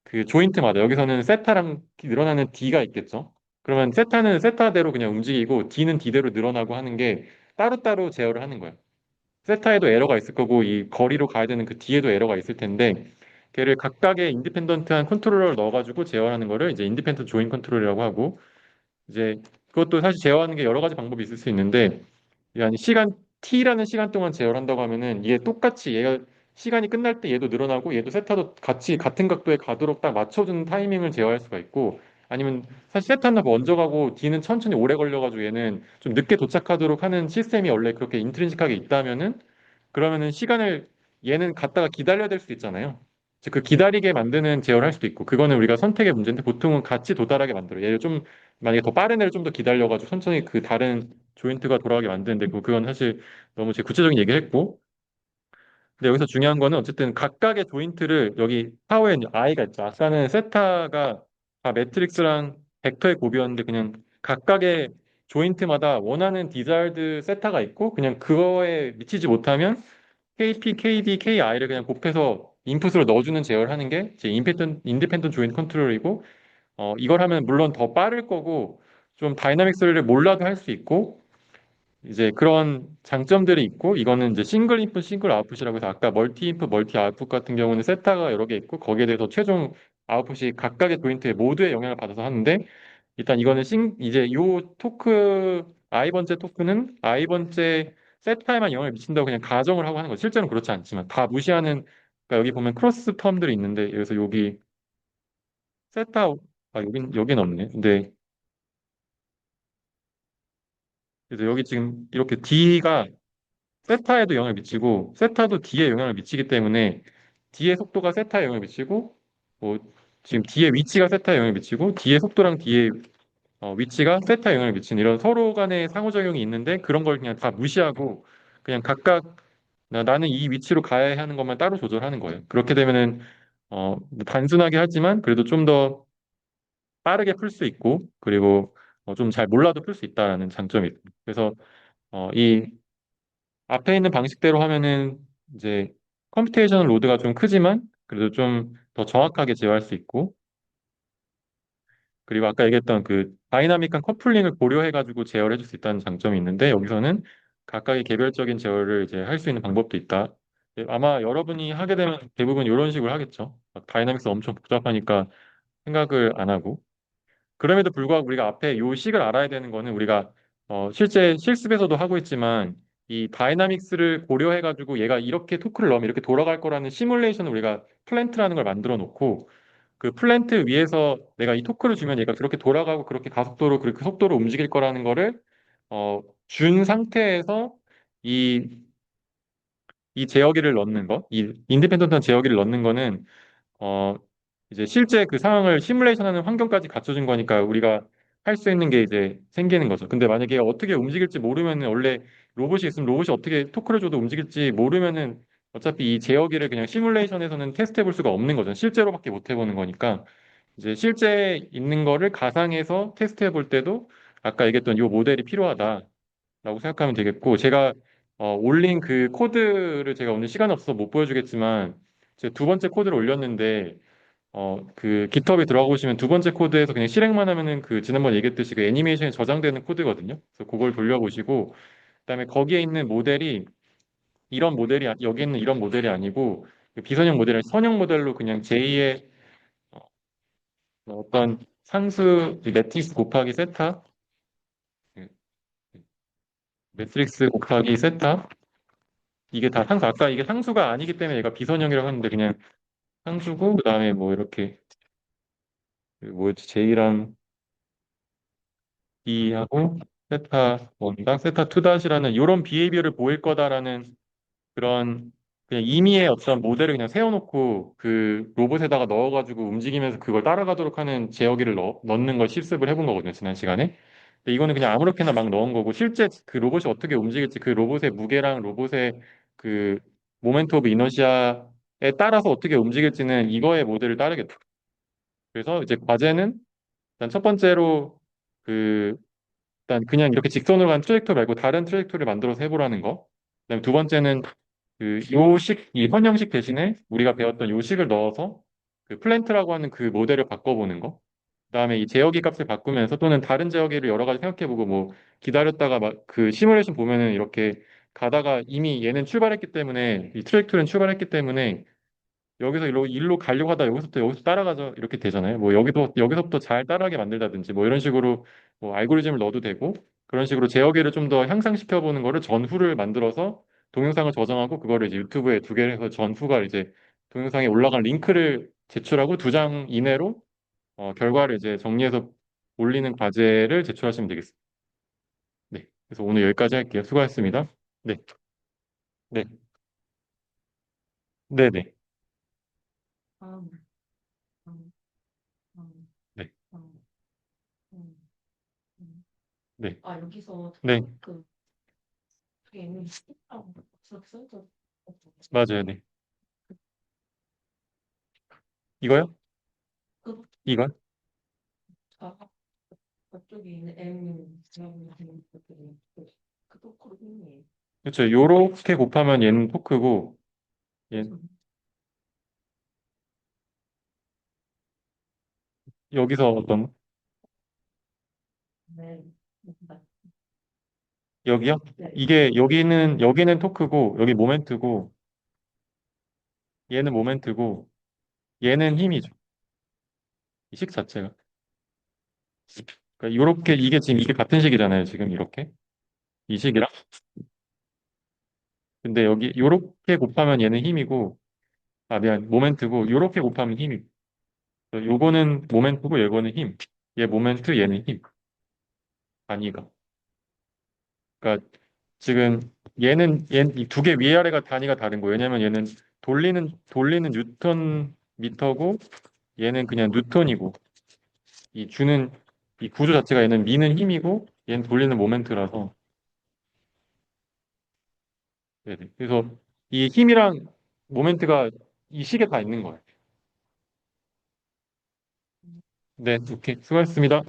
그 조인트마다 여기서는 세타랑 늘어나는 D가 있겠죠. 그러면 세타는 세타대로 그냥 움직이고 D는 D대로 늘어나고 하는 게 따로따로 제어를 하는 거예요. 세타에도 에러가 있을 거고 이 거리로 가야 되는 그 뒤에도 에러가 있을 텐데 걔를 각각의 인디펜던트한 컨트롤러를 넣어가지고 제어하는 거를 이제 인디펜던트 조인 컨트롤이라고 하고 이제 그것도 사실 제어하는 게 여러 가지 방법이 있을 수 있는데 아니 시간 T라는 시간 동안 제어를 한다고 하면은 얘 똑같이 얘가 시간이 끝날 때 얘도 늘어나고 얘도 세타도 같이 같은 각도에 가도록 딱 맞춰주는 타이밍을 제어할 수가 있고 아니면 사실 세타는 먼저 가고 D는 천천히 오래 걸려가지고 얘는 좀 늦게 도착하도록 하는 시스템이 원래 그렇게 인트린식하게 있다면은 그러면은 시간을 얘는 갔다가 기다려야 될 수도 있잖아요. 이제 그 기다리게 만드는 제어를 할 수도 있고 그거는 우리가 선택의 문제인데 보통은 같이 도달하게 만들어요. 얘를 좀 만약에 더 빠른 애를 좀 더 기다려가지고 천천히 그 다른 조인트가 돌아가게 만드는데 그건 사실 너무 제 구체적인 얘기를 했고 근데 여기서 중요한 거는 어쨌든 각각의 조인트를 여기 파워에 I가 있죠. 아까는 세타가 다 매트릭스랑 벡터의 곱이었는데 그냥 각각의 조인트마다 원하는 디자일드 세타가 있고 그냥 그거에 미치지 못하면 KP, KD, KI를 그냥 곱해서 인풋으로 넣어주는 제어를 하는 게 제 인디펜던트 조인트 컨트롤이고 이걸 하면 물론 더 빠를 거고 좀 다이나믹스를 몰라도 할 수 있고 이제 그런 장점들이 있고 이거는 이제 싱글 인풋 싱글 아웃풋이라고 해서 아까 멀티 인풋 멀티 아웃풋 같은 경우는 세타가 여러 개 있고 거기에 대해서 최종 아웃풋이 각각의 조인트에 모두의 영향을 받아서 하는데 일단 이거는 이제 요 토크 I 번째 토크는 I 번째 세타에만 영향을 미친다고 그냥 가정을 하고 하는 거 실제로는 그렇지 않지만 다 무시하는 그러니까 여기 보면 크로스 텀들이 있는데 여기서 여기 세타 여긴 없네 근데 그래서 여기 지금 이렇게 D가 세타에도 영향을 미치고 세타도 D에 영향을 미치기 때문에 D의 속도가 세타에 영향을 미치고 뭐 지금 D의 위치가 세타에 영향을 미치고 D의 속도랑 D의 위치가 세타에 영향을 미치는 이런 서로 간의 상호작용이 있는데 그런 걸 그냥 다 무시하고 그냥 각각 나는 이 위치로 가야 하는 것만 따로 조절하는 거예요. 그렇게 되면은 단순하게 하지만 그래도 좀 더 빠르게 풀 수 있고 그리고 좀 잘 몰라도 풀 수 있다라는 장점이 있습니다. 그래서 이 앞에 있는 방식대로 하면은 이제 컴퓨테이션 로드가 좀 크지만 그래도 좀 더 정확하게 제어할 수 있고 그리고 아까 얘기했던 그 다이나믹한 커플링을 고려해가지고 제어를 해줄 수 있다는 장점이 있는데 여기서는 각각의 개별적인 제어를 이제 할 수 있는 방법도 있다. 아마 여러분이 하게 되면 대부분 이런 식으로 하겠죠. 막 다이나믹스 엄청 복잡하니까 생각을 안 하고. 그럼에도 불구하고 우리가 앞에 요 식을 알아야 되는 거는 우리가 실제 실습에서도 하고 있지만 이 다이나믹스를 고려해가지고 얘가 이렇게 토크를 넣으면 이렇게 돌아갈 거라는 시뮬레이션을 우리가 플랜트라는 걸 만들어 놓고 그 플랜트 위에서 내가 이 토크를 주면 얘가 그렇게 돌아가고 그렇게 가속도로 그렇게 속도로 움직일 거라는 거를 준 상태에서 이, 이 제어기를 넣는 거, 이 인디펜던트한 제어기를 넣는 거는 어, 이제 실제 그 상황을 시뮬레이션하는 환경까지 갖춰준 거니까 우리가 할 수 있는 게 이제 생기는 거죠. 근데 만약에 어떻게 움직일지 모르면은 원래 로봇이 있으면 로봇이 어떻게 토크를 줘도 움직일지 모르면은 어차피 이 제어기를 그냥 시뮬레이션에서는 테스트 해볼 수가 없는 거죠. 실제로밖에 못 해보는 거니까 이제 실제 있는 거를 가상에서 테스트 해볼 때도 아까 얘기했던 이 모델이 필요하다라고 생각하면 되겠고 제가 올린 그 코드를 제가 오늘 시간 없어서 못 보여주겠지만 제 두 번째 코드를 올렸는데 그 깃허브에 들어가 보시면 두 번째 코드에서 그냥 실행만 하면은 그 지난번 얘기했듯이 그 애니메이션이 저장되는 코드거든요. 그래서 그걸 돌려보시고 그다음에 거기에 있는 모델이 이런 모델이 여기 있는 이런 모델이 아니고 그 비선형 모델을 선형 모델로 그냥 제2의 어떤 상수 매트릭스 곱하기 세타 그 매트릭스 곱하기 세타 이게 다 상수 아까 이게 상수가 아니기 때문에 얘가 비선형이라고 하는데 그냥 상수고 그다음에 뭐 이렇게 그 뭐였지 J랑 B하고 세타 원당 세타 투 닷이라는 이런 비헤이비어를 보일 거다라는 그런 그냥 임의의 어떤 모델을 그냥 세워놓고 그 로봇에다가 넣어가지고 움직이면서 그걸 따라가도록 하는 제어기를 넣는 걸 실습을 해본 거거든요, 지난 시간에. 근데 이거는 그냥 아무렇게나 막 넣은 거고 실제 그 로봇이 어떻게 움직일지 그 로봇의 무게랑 로봇의 그 모멘트 오브 이너시아에 따라서 어떻게 움직일지는 이거의 모델을 따르겠다. 그래서 이제 과제는 일단 첫 번째로 그 일단 그냥 이렇게 직선으로 간 트랙터 말고 다른 트랙터를 만들어서 해보라는 거. 그다음에 두 번째는 그 요식, 이 현형식 대신에 우리가 배웠던 요식을 넣어서 그 플랜트라고 하는 그 모델을 바꿔보는 거. 그다음에 이 제어기 값을 바꾸면서 또는 다른 제어기를 여러 가지 생각해보고 뭐 기다렸다가 막 그 시뮬레이션 보면은 이렇게 가다가 이미 얘는 출발했기 때문에 이 트랙터는 출발했기 때문에 여기서 일로 가려고 하다 여기서 따라가자 이렇게 되잖아요. 뭐 여기서부터 잘 따라가게 만들다든지 뭐 이런 식으로 뭐 알고리즘을 넣어도 되고 그런 식으로 제어기를 좀 더 향상시켜 보는 거를 전후를 만들어서 동영상을 저장하고 그거를 이제 유튜브에 두 개를 해서 전후가 이제 동영상에 올라간 링크를 제출하고 두 장 이내로 결과를 이제 정리해서 올리는 과제를 제출하시면 되겠습니다. 네. 그래서 오늘 여기까지 할게요. 수고하셨습니다. 네. 네. 네, 네. 다음, 다음, 다음, 네. 다음, 음, 네. 아, 여기서 네. 그, 그게 있는 아, 써져. 맞아요. 네. 이거요? 그, 이거? 아, 그쪽에 있는 M, 지나고 있는 것들이 그 토크로 힘이에요. 그렇죠. 요렇게 곱하면 얘는 토크고, 얘, 그래서, 여기서 어떤, 네, 맞- 여기요? 네, 이게, 여기는 토크고, 여기 모멘트고, 얘는 모멘트고, 얘는 힘이죠. 이 식 자체가. 그러니까 요렇게, 이게 지금 이게 같은 식이잖아요. 지금 이렇게. 이 식이랑. 근데 여기, 요렇게 곱하면 얘는 힘이고, 아, 미안, 모멘트고, 요렇게 곱하면 힘이. 요거는 모멘트고, 얘거는 힘. 얘 모멘트, 얘는 힘. 단위가. 그러니까 지금 얘는 이 두 개 위아래가 단위가 다른 거예요. 왜냐면 얘는 돌리는 뉴턴 미터고 얘는 그냥 뉴턴이고 이 주는 이 구조 자체가 얘는 미는 힘이고 얘는 돌리는 모멘트라서 네네. 그래서 이 힘이랑 모멘트가 이 식에 다 있는 거예요. 네, 오케이. 수고하셨습니다.